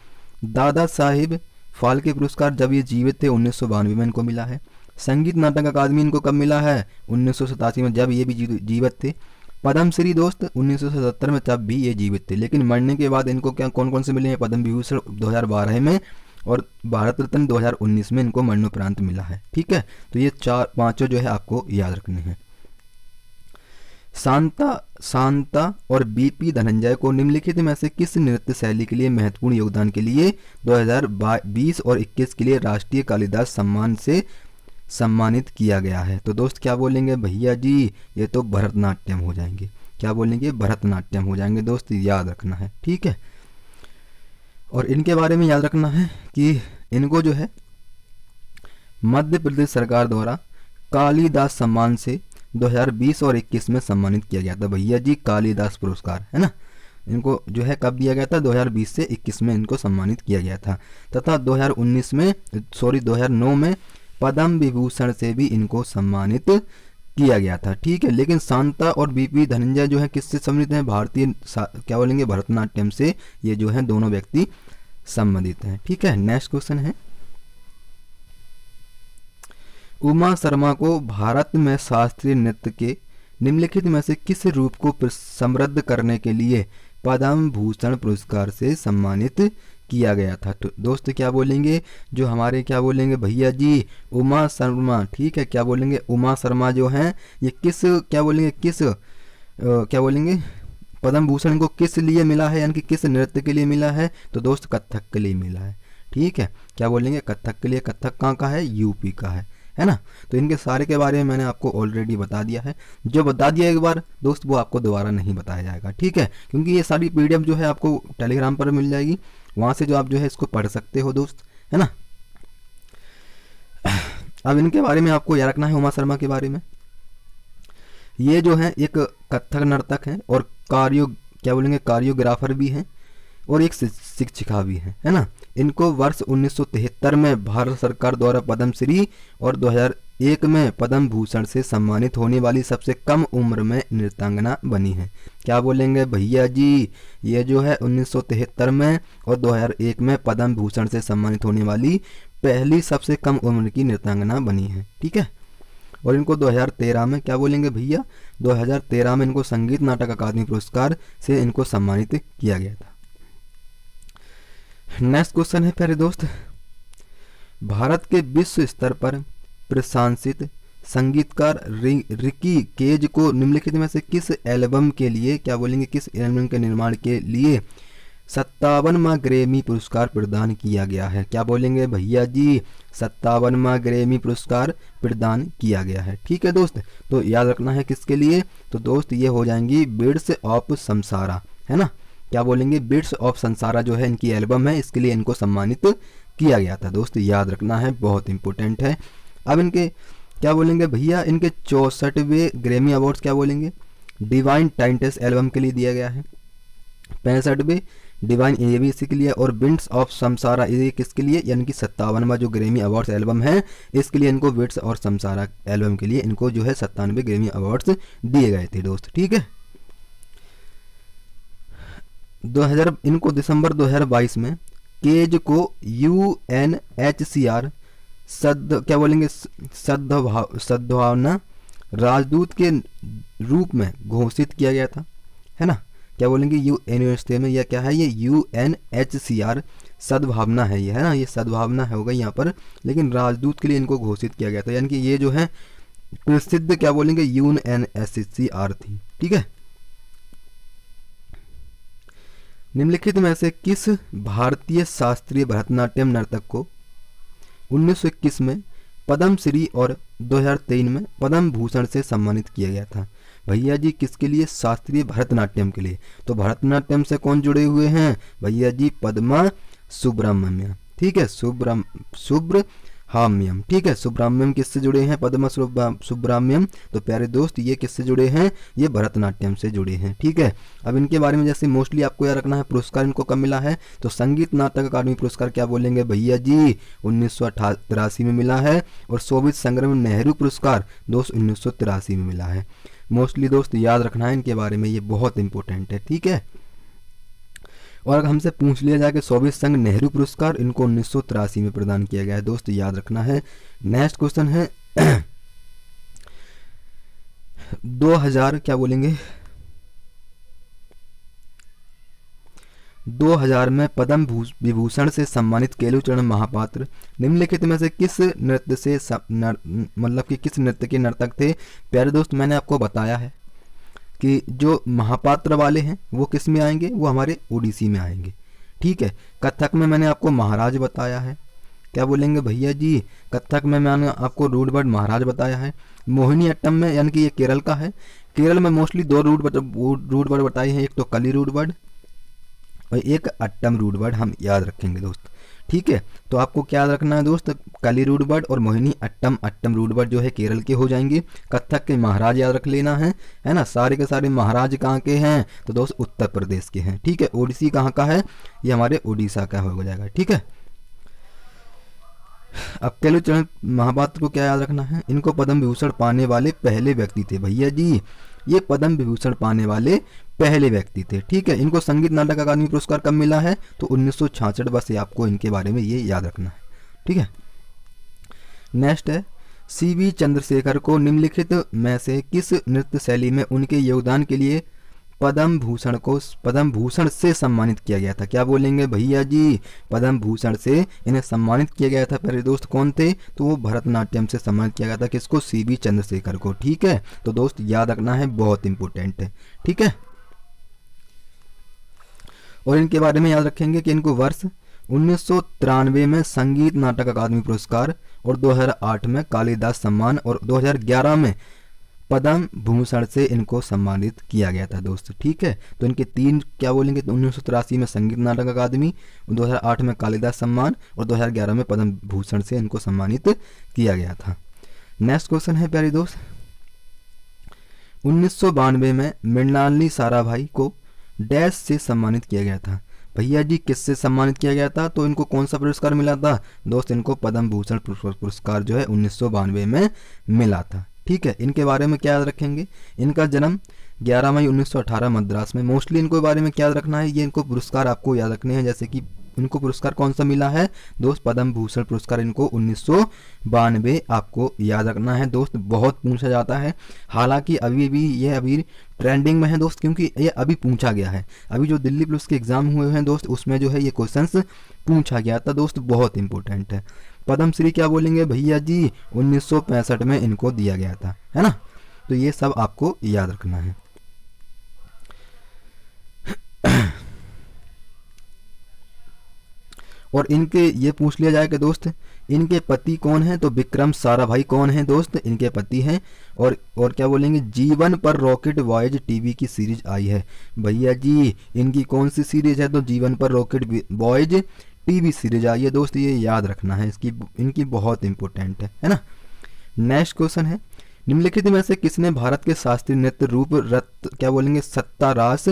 दादा साहिब फाल्के पुरस्कार जब ये जीवित थे 1992 में इनको मिला है। संगीत नाटक अकादमी इनको कब मिला है, 1987 में, जब ये भी जीवित थे। पद्मश्री दोस्त 1977 में, तब भी ये जीवित थे, लेकिन मरने के बाद इनको क्या कौन कौन से मिले हैं, पद्म विभूषण 2012 में और भारत रत्न 2019 में इनको मरणोपरांत मिला है, ठीक है। तो ये पांचों जो है आपको याद रखने हैं। शांता और बीपी धनंजय को निम्नलिखित में से किस नृत्य शैली के लिए महत्वपूर्ण योगदान के लिए 2020 और 21 के लिए राष्ट्रीय कालिदास सम्मान से सम्मानित किया गया है, तो दोस्त क्या बोलेंगे भैया जी, ये तो भरतनाट्यम हो जाएंगे, क्या बोलेंगे, भरतनाट्यम हो जाएंगे दोस्त, याद रखना है, ठीक है। और इनके बारे में याद रखना है कि इनको जो है मध्य प्रदेश सरकार द्वारा कालिदास सम्मान से 2020 और 21 में सम्मानित किया गया था भैया जी, कालिदास पुरस्कार, है ना। इनको जो है कब दिया गया था, 2020 से 21 में इनको सम्मानित किया गया था, तथा 2009 में पद्म विभूषण से भी इनको सम्मानित किया गया था, ठीक है। लेकिन शांता और बीपी धनंजय जो है किससे सम्मिलित हैं, भारतीय क्या बोलेंगे, भरतनाट्यम से ये जो है दोनों व्यक्ति संबंधित हैं, ठीक है। नेक्स्ट क्वेश्चन है, उमा शर्मा को भारत में शास्त्रीय नृत्य के निम्नलिखित में से किस रूप को समृद्ध करने के लिए पद्म भूषण पुरस्कार से सम्मानित किया गया था, तो दोस्त क्या बोलेंगे, जो हमारे क्या बोलेंगे भैया जी, उमा शर्मा, ठीक है, क्या बोलेंगे, उमा शर्मा जो हैं ये किस क्या बोलेंगे, किस क्या बोलेंगे, पद्म भूषण को किस लिए मिला है, यानी कि किस नृत्य के लिए मिला है, तो दोस्त कथक के लिए मिला है, ठीक है। क्या बोलेंगे, कथक के लिए। कथक कहाँ का है, यूपी का है ना। तो इनके सारे के बारे में मैंने आपको ऑलरेडी बता दिया है, जो बता दिया एक बार दोस्त वो आपको दोबारा नहीं बताया जाएगा, ठीक है, क्योंकि ये सारी PDF जो है आपको टेलीग्राम पर मिल जाएगी, वहाँ से जो आप जो है इसको पढ़ सकते हो दोस्त, है ना। अब इनके बारे में आपको याद रखना है, उमा शर्मा के बारे में। ये जो है एक कथक नर्तक हैं और कोरियोग्राफर भी हैं और एक शिक्षिका भी हैं, है ना। इनको वर्ष 1973 में भारत सरकार द्वारा पद्मश्री और 2001 में पद्म भूषण से सम्मानित होने वाली सबसे कम उम्र में नृत्यांगना बनी है। क्या बोलेंगे भैया जी, ये जो है 1973 में और 2001 में पद्म भूषण से सम्मानित होने वाली पहली सबसे कम उम्र की नृत्यांगना बनी है, ठीक है। और इनको 2013 में, क्या बोलेंगे भैया, 2013 में इनको संगीत नाटक अकादमी पुरस्कार से इनको सम्मानित किया गया था। नेक्स्ट क्वेश्चन है प्यारे दोस्त, भारत के विश्व स्तर पर प्रशंसित संगीतकार रिकी केज को निम्नलिखित में से किस एल्बम के लिए, क्या बोलेंगे, किस एल्बम के निर्माण के लिए 57वां ग्रैमी पुरस्कार प्रदान किया गया है। क्या बोलेंगे भैया जी, 57वां ग्रैमी पुरस्कार प्रदान किया गया है, ठीक है दोस्त। तो याद रखना है किसके लिए, तो दोस्त ये हो जाएंगी बीट्स ऑफ संसारा, है ना। क्या बोलेंगे, बीट्स ऑफ संसारा जो है इनकी एल्बम है, इसके लिए इनको सम्मानित किया गया था दोस्त, याद रखना है, बहुत इंपॉर्टेंट है। अब इनके क्या बोलेंगे भैया, इनके 64वें ग्रैमी अवार्ड्स क्या बोलेंगे डिवाइन टाइटेंस एल्बम के लिए दिया गया है, 65वें डिवाइन एबीसी के लिए, और बिट्स ऑफ समसारा ये किसके लिए, यानी कि 57वां जो ग्रैमी अवार्ड्स एल्बम है इसके लिए इनको बिट्स और समसारा एल्बम के लिए इनको जो है 97 ग्रैमी अवार्ड्स दिए गए थे दोस्त, ठीक है। 2000 इनको दिसंबर 2022 में केज को UNHCR क्या बोलेंगे सद्भावना राजदूत के रूप में घोषित किया गया था, है ना। क्या बोलेंगे यूनिवर्सिटी में, यह क्या है, ये UNHCR सद्भावना है ये, है ना, ये सद्भावना होगा यहाँ पर, लेकिन राजदूत के लिए इनको घोषित किया गया था, यानी कि ये जो है प्रसिद्ध क्या बोलेंगे UNHCR थी, ठीक है। निम्नलिखित में से किस भारतीय शास्त्रीय भरतनाट्यम नर्तक को 1921 में पद्मश्री और 2003 में पद्म भूषण से सम्मानित किया गया था भैया जी, किसके लिए, शास्त्रीय भरतनाट्यम के लिए। तो भरतनाट्यम से कौन जुड़े हुए हैं भैया जी, पद्मा सुब्रमण्यम, ठीक है, सुब्रहाम्यम, ठीक है। सुब्रमण्यम किससे जुड़े हैं, पद्मा सुब्रमण्यम। तो प्यारे दोस्त ये किससे जुड़े हैं, ये भरतनाट्यम से जुड़े हैं, ठीक है। अब इनके बारे में जैसे मोस्टली आपको याद रखना है, पुरस्कार इनको कब मिला है, तो संगीत नाटक अकादमी पुरस्कार क्या बोलेंगे भैया जी 1983 में मिला है, और सोवियत संग्रह नेहरू पुरस्कार दोस्त 1983 में मिला है। मोस्टली दोस्त याद रखना है इनके बारे में, ये बहुत इंपॉर्टेंट है, ठीक है। और अगर हमसे पूछ लिया जाए कि सोवियत संघ नेहरू पुरस्कार इनको 1983 में प्रदान किया गया है दोस्त, याद रखना है। नेक्स्ट क्वेश्चन है 2000 क्या बोलेंगे 2000 में पद्म विभूषण से सम्मानित केलुचरण महापात्र निम्नलिखित में से किस नृत्य से मतलब कि किस नृत्य के नर्तक थे। प्यारे दोस्त मैंने आपको बताया है कि जो महापात्र वाले हैं वो किस में आएंगे, वो हमारे ओडिसी में आएंगे, ठीक है। कथक में मैंने आपको महाराज बताया है, क्या बोलेंगे भैया जी, कथक में मैंने आपको रूडबर्ड महाराज बताया है। मोहिनी अट्टम में, यानी कि ये केरल का है, केरल में मोस्टली दो रूडबर्ड बताए हैं, एक तो कली रूडबर्ड और एक अट्टम रूडबर्ड, हम याद रखेंगे दोस्त, ठीक है। तो आपको क्या याद रखना है दोस्त, कली रूडबर्ड और मोहिनी अट्टम रूडबर्ड जो है केरल के हो जाएंगे। कथक के महाराज याद रख लेना है ना। सारे के सारे महाराज कहाँ के हैं, तो दोस्त उत्तर प्रदेश के हैं, ठीक है। ओडिसी कहाँ का है, ये हमारे उड़ीसा का हो जाएगा, ठीक है। अब केलुचरण महापात्र को क्या याद रखना है, इनको पद्म विभूषण पाने वाले पहले व्यक्ति थे भैया जी, ये पद्म विभूषण पाने वाले पहले व्यक्ति थे, ठीक है। इनको संगीत नाटक अकादमी पुरस्कार कब मिला है, तो 1966, बस ये आपको इनके बारे में ये याद रखना है, ठीक है। नेक्स्ट है CV चंद्रशेखर को निम्नलिखित में से किस नृत्य शैली में उनके योगदान के लिए पद्म भूषण से सम्मानित किया गया था। क्या बोलेंगे भैया जी, पद्म भूषण से इन्हें सम्मानित किया गया था। पहले दोस्त कौन थे, तो वो भरतनाट्यम से सम्मानित किया गया था, किसको, CV चंद्रशेखर को, ठीक है। तो दोस्त याद रखना है, बहुत इंपॉर्टेंट है, ठीक है। और इनके बारे में याद रखेंगे कि इनको वर्ष 1993 में संगीत नाटक अकादमी पुरस्कार और 2008 में कालिदास सम्मान और 2011 में पद्म भूषण से इनको सम्मानित किया गया था दोस्त। ठीक है, तो इनके 3 क्या बोलेंगे, तो 1983 में संगीत नाटक अकादमी, 2008 में कालिदास सम्मान और 2011 में पद्म भूषण से इनको सम्मानित किया गया था। नेक्स्ट क्वेश्चन है प्यारे दोस्त, 1992 में मृणालिनी साराभाई को डैश से सम्मानित किया गया था। भैया जी किससे सम्मानित किया गया था, तो इनको कौन सा पुरस्कार मिला था दोस्त, इनको पद्म भूषण पुरस्कार जो है 1992 में मिला था। ठीक है, इनके बारे में क्या याद रखेंगे, इनका जन्म 11 मई 1918 मद्रास में। मोस्टली इनको बारे में क्या याद रखना है, ये इनको पुरस्कार आपको याद रखने हैं, जैसे कि इनको पुरस्कार कौन सा मिला है दोस्त, पद्म भूषण पुरस्कार इनको 1992 आपको याद रखना है दोस्त। बहुत पूछा जाता है, हालांकि अभी ट्रेंडिंग में है दोस्त, क्योंकि ये अभी पूछा गया है। अभी जो दिल्ली पुलिस के एग्जाम हुए हैं दोस्त, उसमें जो है ये क्वेश्चंस पूछा गया था दोस्त, बहुत इंपॉर्टेंट है। पद्मश्री क्या बोलेंगे भैया जी, 1965 में इनको दिया गया था, है ना। तो ये सब आपको याद रखना है। और इनके ये पूछ लिया जाए कि दोस्त इनके पति कौन हैं, तो विक्रम साराभाई कौन है दोस्त, इनके पति हैं। और क्या बोलेंगे, जीवन पर रॉकेट बॉयज टीवी की सीरीज आई है। भैया जी इनकी कौन सी सीरीज है, तो जीवन पर रॉकेट बॉयज टीवी सीरीज आई है दोस्त, ये याद रखना है, इनकी बहुत इंपॉर्टेंट है ना। नेक्स्ट क्वेश्चन है, निम्नलिखित में से किसने भारत के शास्त्रीय नृत्य रूप क्या बोलेंगे सत्तारास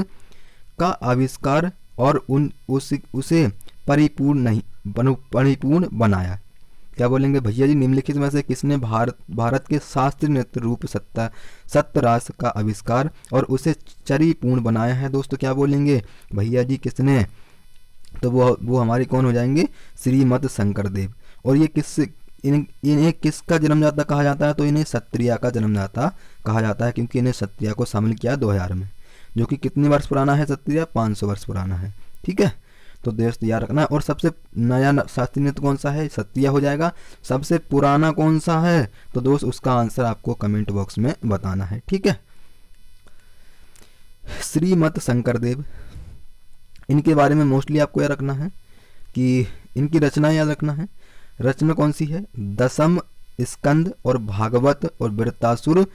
का आविष्कार और उसे परिपूर्ण बनाया। क्या बोलेंगे भैया जी, निम्नलिखित में से किसने भारत के शास्त्रीय नृत्य रूप सत्तरास का आविष्कार और उसे चरिपूर्ण बनाया है दोस्तों। क्या बोलेंगे भैया जी किसने, तो वो हमारे कौन हो जाएंगे, श्रीमद शंकरदेव। और ये इन्हें किसका जन्मदाता कहा जाता है, तो इन्हें सत्रिया का जन्मदाता कहा जाता है, क्योंकि इन्हें सत्रिया को शामिल किया 2000 में, जो कि कितने वर्ष पुराना है सत्रिया, 500 वर्ष पुराना है। ठीक है, तो दोस्त याद रखना। और सबसे नया शास्त्रीय नृत्य कौन सा है, सत्रिया हो जाएगा। सबसे पुराना कौन सा है, तो दोस्त उसका आंसर आपको कमेंट बॉक्स में बताना है। ठीक है, श्रीमद शंकरदेव, इनके बारे में मोस्टली आपको याद रखना है कि इनकी रचना याद रखना है। रचना कौन सी है, दशम स्कंद और भागवत और वृत्तासुर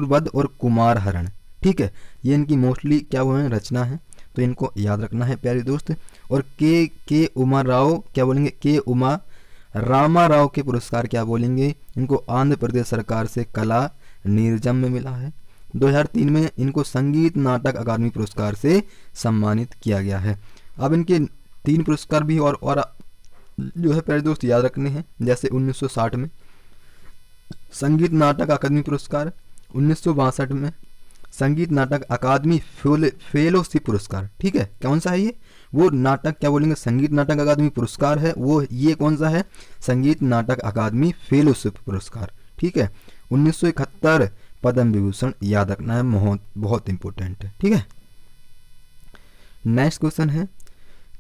वध और कुमार हरण। ठीक है, ये इनकी मोस्टली क्या हुए हैं रचना है, तो इनको याद रखना है प्यारे दोस्त। और के उमा राव क्या बोलेंगे, के उमा रामा राव के पुरस्कार क्या बोलेंगे, इनको आंध्र प्रदेश सरकार से कला नीरजम में मिला है। 2003 में इनको संगीत नाटक अकादमी पुरस्कार से सम्मानित किया गया है। अब इनके 3 पुरस्कार भी और जो है प्यारे दोस्त याद रखने हैं, जैसे 1960 में संगीत नाटक अकादमी पुरस्कार, 1962 में संगीत नाटक अकादमी फेलोशिप पुरस्कार। ठीक है, कौन सा है ये, वो नाटक क्या बोलेंगे संगीत नाटक अकादमी पुरस्कार है, वो ये कौन सा है, संगीत नाटक अकादमी फेलोशिप पुरस्कार। ठीक है, 1971 पद्म विभूषण याद रखना है, बहुत इंपॉर्टेंट है। ठीक है, नेक्स्ट क्वेश्चन है,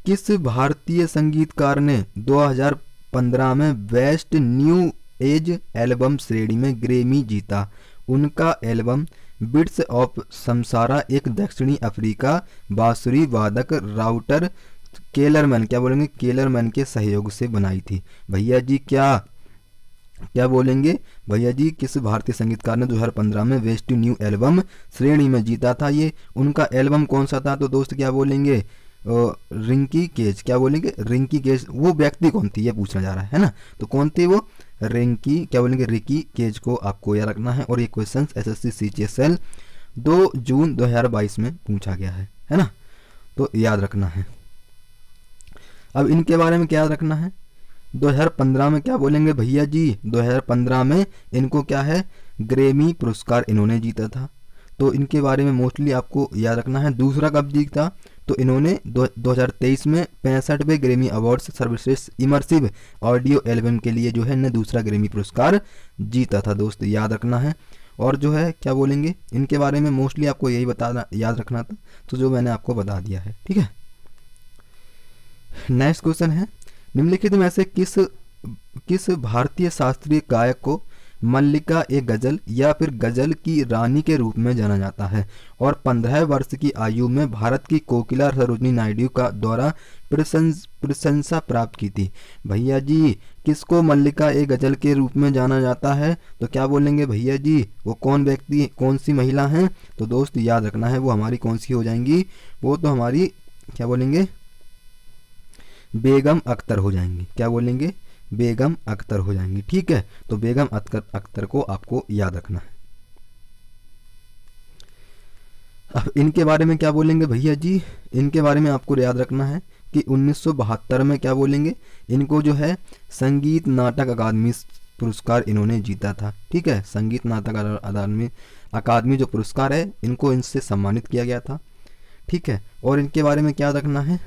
किस भारतीय संगीतकार ने 2015 में बेस्ट न्यू एज एल्बम श्रेणी में ग्रैमी जीता। उनका एल्बम बिट्स ऑफ समसारा एक दक्षिणी अफ्रीका बांसुरी वादक राउटर केलरमैन क्या बोलेंगे, केलरमैन के सहयोग से बनाई थी। भैया जी क्या बोलेंगे भैया जी, किस भारतीय संगीतकार ने 2015 में बेस्ट न्यू एल्बम श्रेणी में जीता था, ये उनका एल्बम कौन सा था, तो दोस्त क्या बोलेंगे रिंकी केज। क्या बोलेंगे रिंकी केज, वो व्यक्ति कौन थी ये पूछना जा रहा है ना, तो कौन थे वो, रिंकी क्या बोलेंगे रिकी केज को आपको याद रखना है। और ये क्वेश्चन एसएससी सीजीएसएल 2 जून 2022 में पूछा गया है ना, तो याद रखना है। अब इनके बारे में क्या याद रखना है, 2015 में क्या बोलेंगे भैया जी, 2015 में इनको क्या है ग्रैमी पुरस्कार इन्होंने जीता था, तो इनके बारे में मोस्टली आपको याद रखना है। दूसरा कब जीता, तो इन्होंने 2023 में 65वें ग्रैमी अवार्ड्स सर्वश्रेष्ठ इमर्सिव ऑडियो एल्बम के लिए जो है इन्हें दूसरा ग्रैमी पुरस्कार जीता था दोस्त, याद रखना है। और जो है क्या बोलेंगे इनके बारे में मोस्टली आपको यही याद रखना था, तो जो मैंने आपको बता दिया है। ठीक है, नेक्स्ट क्वेश्चन है, निम्नलिखित में से किस भारतीय शास्त्रीय गायक को मल्लिका ए गज़ल या फिर गज़ल की रानी के रूप में जाना जाता है और 15 वर्ष की आयु में भारत की कोकिला सरोजिनी नायडू का द्वारा प्रशंसा प्राप्त की थी। भैया जी किसको मल्लिका ए गज़ल के रूप में जाना जाता है? तो क्या बोलेंगे भैया जी, वो कौन व्यक्ति, कौन सी महिला हैं? तो दोस्त याद रखना है वो हमारी कौन सी हो जाएंगी, वो तो हमारी क्या बोलेंगे, बेगम अख्तर हो जाएंगी। क्या बोलेंगे? बेगम अख्तर हो जाएंगी। ठीक है, तो बेगम अख्तर को आपको याद रखना है। अब इनके बारे में क्या बोलेंगे भैया जी, इनके बारे में आपको याद रखना है कि 1972 में क्या बोलेंगे, इनको जो है संगीत नाटक अकादमी पुरस्कार इन्होंने जीता था। ठीक है, संगीत नाटक अकादमी जो पुरस्कार है इनको इनसे सम्मानित किया गया था। ठीक है, और इनके बारे में क्या रखना है,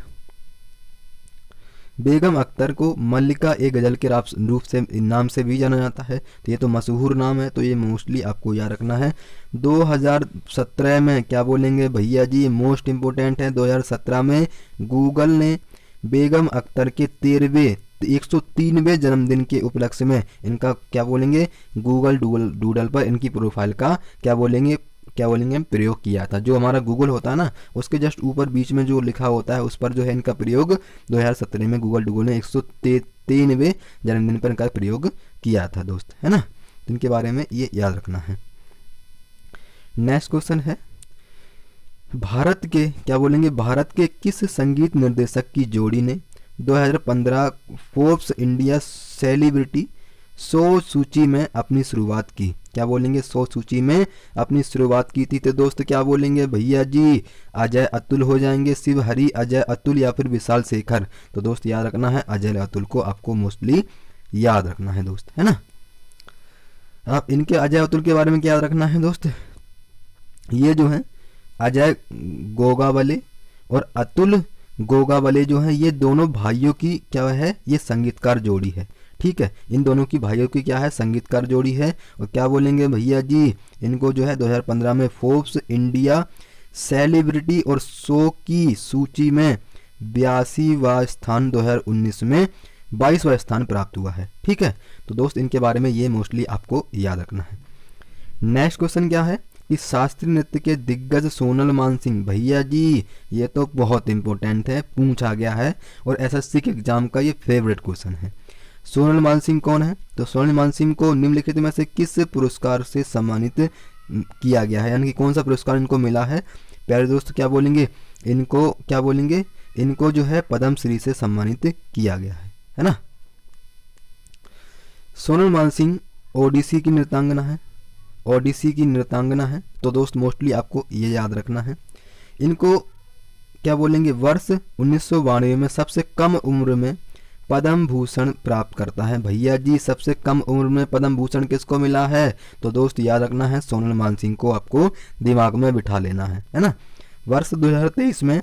बेगम अख्तर को मल्लिका ए गज़ल के रूप से नाम से भी जाना जाता है। तो ये तो मशहूर नाम है, तो ये मोस्टली आपको याद रखना है। 2017 में क्या बोलेंगे भैया जी, मोस्ट इम्पोर्टेंट है, 2017 में गूगल ने बेगम अख्तर के 103वें जन्मदिन के उपलक्ष्य में इनका क्या बोलेंगे, गूगल डूडल पर इनकी प्रोफाइल का क्या बोलेंगे प्रयोग किया था। जो हमारा गूगल होता है ना, उसके जस्ट ऊपर बीच में जो लिखा होता है उस पर जो है इनका प्रयोग 2017 में गूगल ने 103वें जन्मदिन पर इनका प्रयोग किया था दोस्त, है ना। तो इनके बारे में ये याद रखना है। नेक्स्ट क्वेश्चन है, भारत के क्या बोलेंगे, भारत के किस संगीत निर्देशक की जोड़ी ने 2015 फोर्ब्स इंडिया सेलिब्रिटी 100 सूची में अपनी शुरुआत की? क्या बोलेंगे, 100 सूची में अपनी शुरुआत की थी? तो दोस्त क्या बोलेंगे भैया जी, अजय अतुल हो जाएंगे, शिव हरी, अजय अतुल या फिर विशाल शेखर। तो दोस्त याद रखना है अजय अतुल को आपको मोस्टली याद रखना है दोस्त, है ना। आप इनके अजय अतुल के बारे में क्या याद रखना है दोस्त, ये जो है अजय गोगावले और अतुल गोगावले जो है ये दोनों भाइयों की क्या है, ये संगीतकार जोड़ी है। ठीक है, इन दोनों की भाइयों की क्या है, संगीतकार जोड़ी है। और क्या बोलेंगे भैया जी, इनको जो है 2015 में फोर्ब्स इंडिया सेलिब्रिटी और शो की सूची में 82वां स्थान, 2019 में 22वां स्थान प्राप्त हुआ है। ठीक है, तो दोस्त इनके बारे में ये मोस्टली आपको याद रखना है। नेक्स्ट क्वेश्चन क्या है कि शास्त्रीय नृत्य के दिग्गज सोनल मानसिंह, भैया जी ये तो बहुत इंपॉर्टेंट है, पूछा गया है और एसएससी के एग्जाम का ये फेवरेट क्वेश्चन है। सोनल मानसिंह कौन है? तो सोनल मानसिंह को निम्नलिखित में से किस पुरस्कार से सम्मानित किया गया है, यानी कि कौन सा पुरस्कार इनको मिला है? प्यारे दोस्त क्या बोलेंगे, इनको क्या बोलेंगे, इनको जो है पद्म श्री से सम्मानित किया गया है ना। सोनल मानसिंह ओडिसी की नृत्यांगना है, ओडिसी की नृत्यांगना है। तो दोस्त मोस्टली आपको ये याद रखना है। इनको क्या बोलेंगे, वर्ष 1992 में सबसे कम उम्र में पद्म भूषण प्राप्त करता है। भैया जी सबसे कम उम्र में पद्म भूषण किसको मिला है? तो दोस्त याद रखना है सोनल मानसिंह को आपको दिमाग में बिठा लेना है ना। वर्ष 2023 में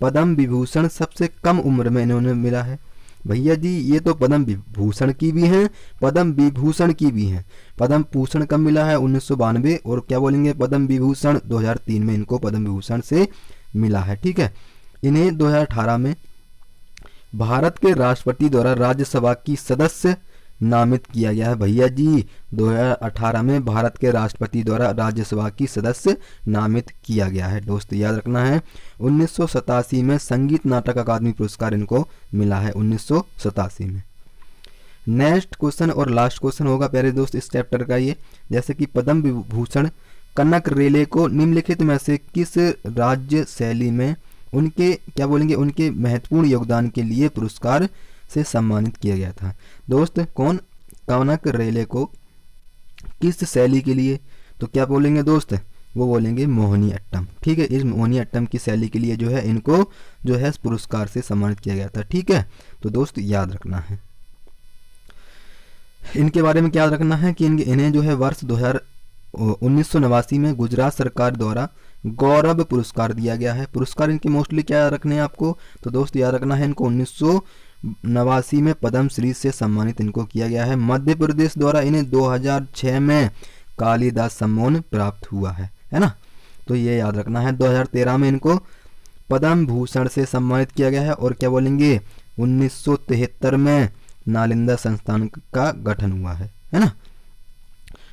पद्म विभूषण सबसे कम उम्र में इन्होंने मिला है। भैया जी ये तो पद्म विभूषण की भी हैं, पद्म विभूषण की भी हैं। पद्म भूषण कब मिला है? 1992। और क्या बोलेंगे, पद्म विभूषण 2003 में इनको पद्म विभूषण से मिला है। ठीक है, इन्हें 2018 में भारत के राष्ट्रपति द्वारा राज्यसभा की सदस्य नामित किया गया है। भैया जी 2018 में भारत के राष्ट्रपति द्वारा राज्यसभा की सदस्य नामित किया गया है। दोस्त याद रखना है 1987 में संगीत नाटक अकादमी पुरस्कार इनको मिला है, 1987 में। नेक्स्ट क्वेश्चन और लास्ट क्वेश्चन होगा प्यारे दोस्त इस चैप्टर का ये, जैसे कि पद्म विभूषण कनक रेले को निम्नलिखित में से किस राज्य शैली में उनके क्या बोलेंगे, उनके महत्वपूर्ण योगदान के लिए पुरस्कार से सम्मानित किया गया था? दोस्त कौन, कनक रेले को किस शैली के लिए? तो क्या बोलेंगे दोस्त, वो बोलेंगे मोहिनी अट्टम। ठीक है, इस मोहिनी अट्टम की शैली के लिए जो है इनको जो है पुरस्कार से सम्मानित किया गया था। ठीक है, तो दोस्त याद रखना है। इनके बारे में क्या याद रखना है कि इन्हें जो है वर्ष 1989 में गुजरात सरकार द्वारा गौरव पुरस्कार दिया गया है। पुरस्कार इनके मोस्टली क्या याद रखने हैं आपको? तो दोस्त याद रखना है इनको 1989 में पद्म श्री से सम्मानित इनको किया गया है। मध्य प्रदेश द्वारा इन्हें 2006 में कालिदास सम्मान प्राप्त हुआ है ना। तो ये याद रखना है। 2013 में इनको पद्म भूषण से सम्मानित किया गया है। और क्या बोलेंगे, 1973 में नालंदा संस्थान का गठन हुआ है ना।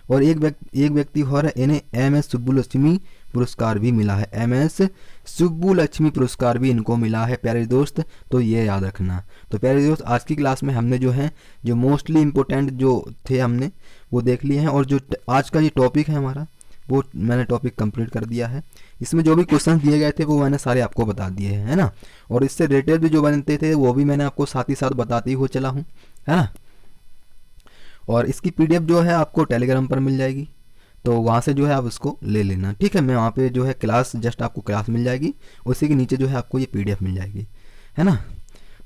और एक व्यक्ति और है, इन्हें MS सुब्बुलक्ष्मी पुरस्कार भी मिला है। MS सुब्बुलक्ष्मी पुरस्कार भी इनको मिला है प्यारे दोस्त, तो ये याद रखना। तो प्यारे दोस्त आज की क्लास में हमने जो है जो मोस्टली इम्पोर्टेंट जो थे हमने वो देख लिए हैं, और जो आज का ये टॉपिक है हमारा वो मैंने टॉपिक कंप्लीट कर दिया है। इसमें जो भी क्वेश्चन दिए गए थे वो मैंने सारे आपको बता दिए हैं, है ना। और इससे रिलेटेड भी जो बनते थे वो भी मैंने आपको साथ ही साथ बताते ही हुए चला हूँ, है ना। और इसकी PDF जो है आपको टेलीग्राम पर मिल जाएगी, तो वहाँ से जो है आप उसको ले लेना, ठीक है। मैं वहाँ पे जो है क्लास जस्ट आपको क्लास मिल जाएगी, उसी के नीचे जो है आपको ये PDF मिल जाएगी, है ना।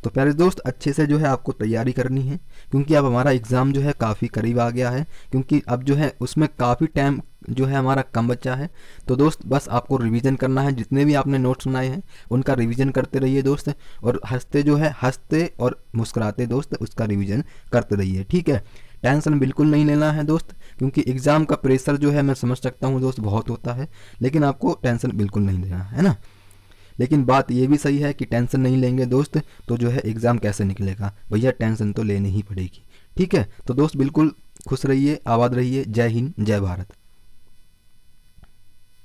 तो प्यारे दोस्त अच्छे से जो है आपको तैयारी करनी है, क्योंकि अब हमारा एग्ज़ाम जो है काफ़ी करीब आ गया है, क्योंकि अब जो है उसमें काफ़ी टाइम जो है हमारा कम बचा है। तो दोस्त बस आपको रिवीजन करना है, जितने भी आपने नोट्स बनाए हैं उनका रिवीजन करते रहिए दोस्त, और हंसते और मुस्कुराते दोस्त उसका रिवीजन करते रहिए, ठीक है। टेंशन बिल्कुल नहीं लेना है दोस्त, क्योंकि एग्ज़ाम का प्रेशर जो है मैं समझ सकता हूँ दोस्त बहुत होता है, लेकिन आपको टेंशन बिल्कुल नहीं लेना है ना। लेकिन बात ये भी सही है कि टेंशन नहीं लेंगे दोस्त तो जो है एग्ज़ाम कैसे निकलेगा, भैया टेंशन तो लेनी ही पड़ेगी, ठीक है। तो दोस्त बिल्कुल खुश रहिए, आबाद रहिए। जय हिंद, जय भारत।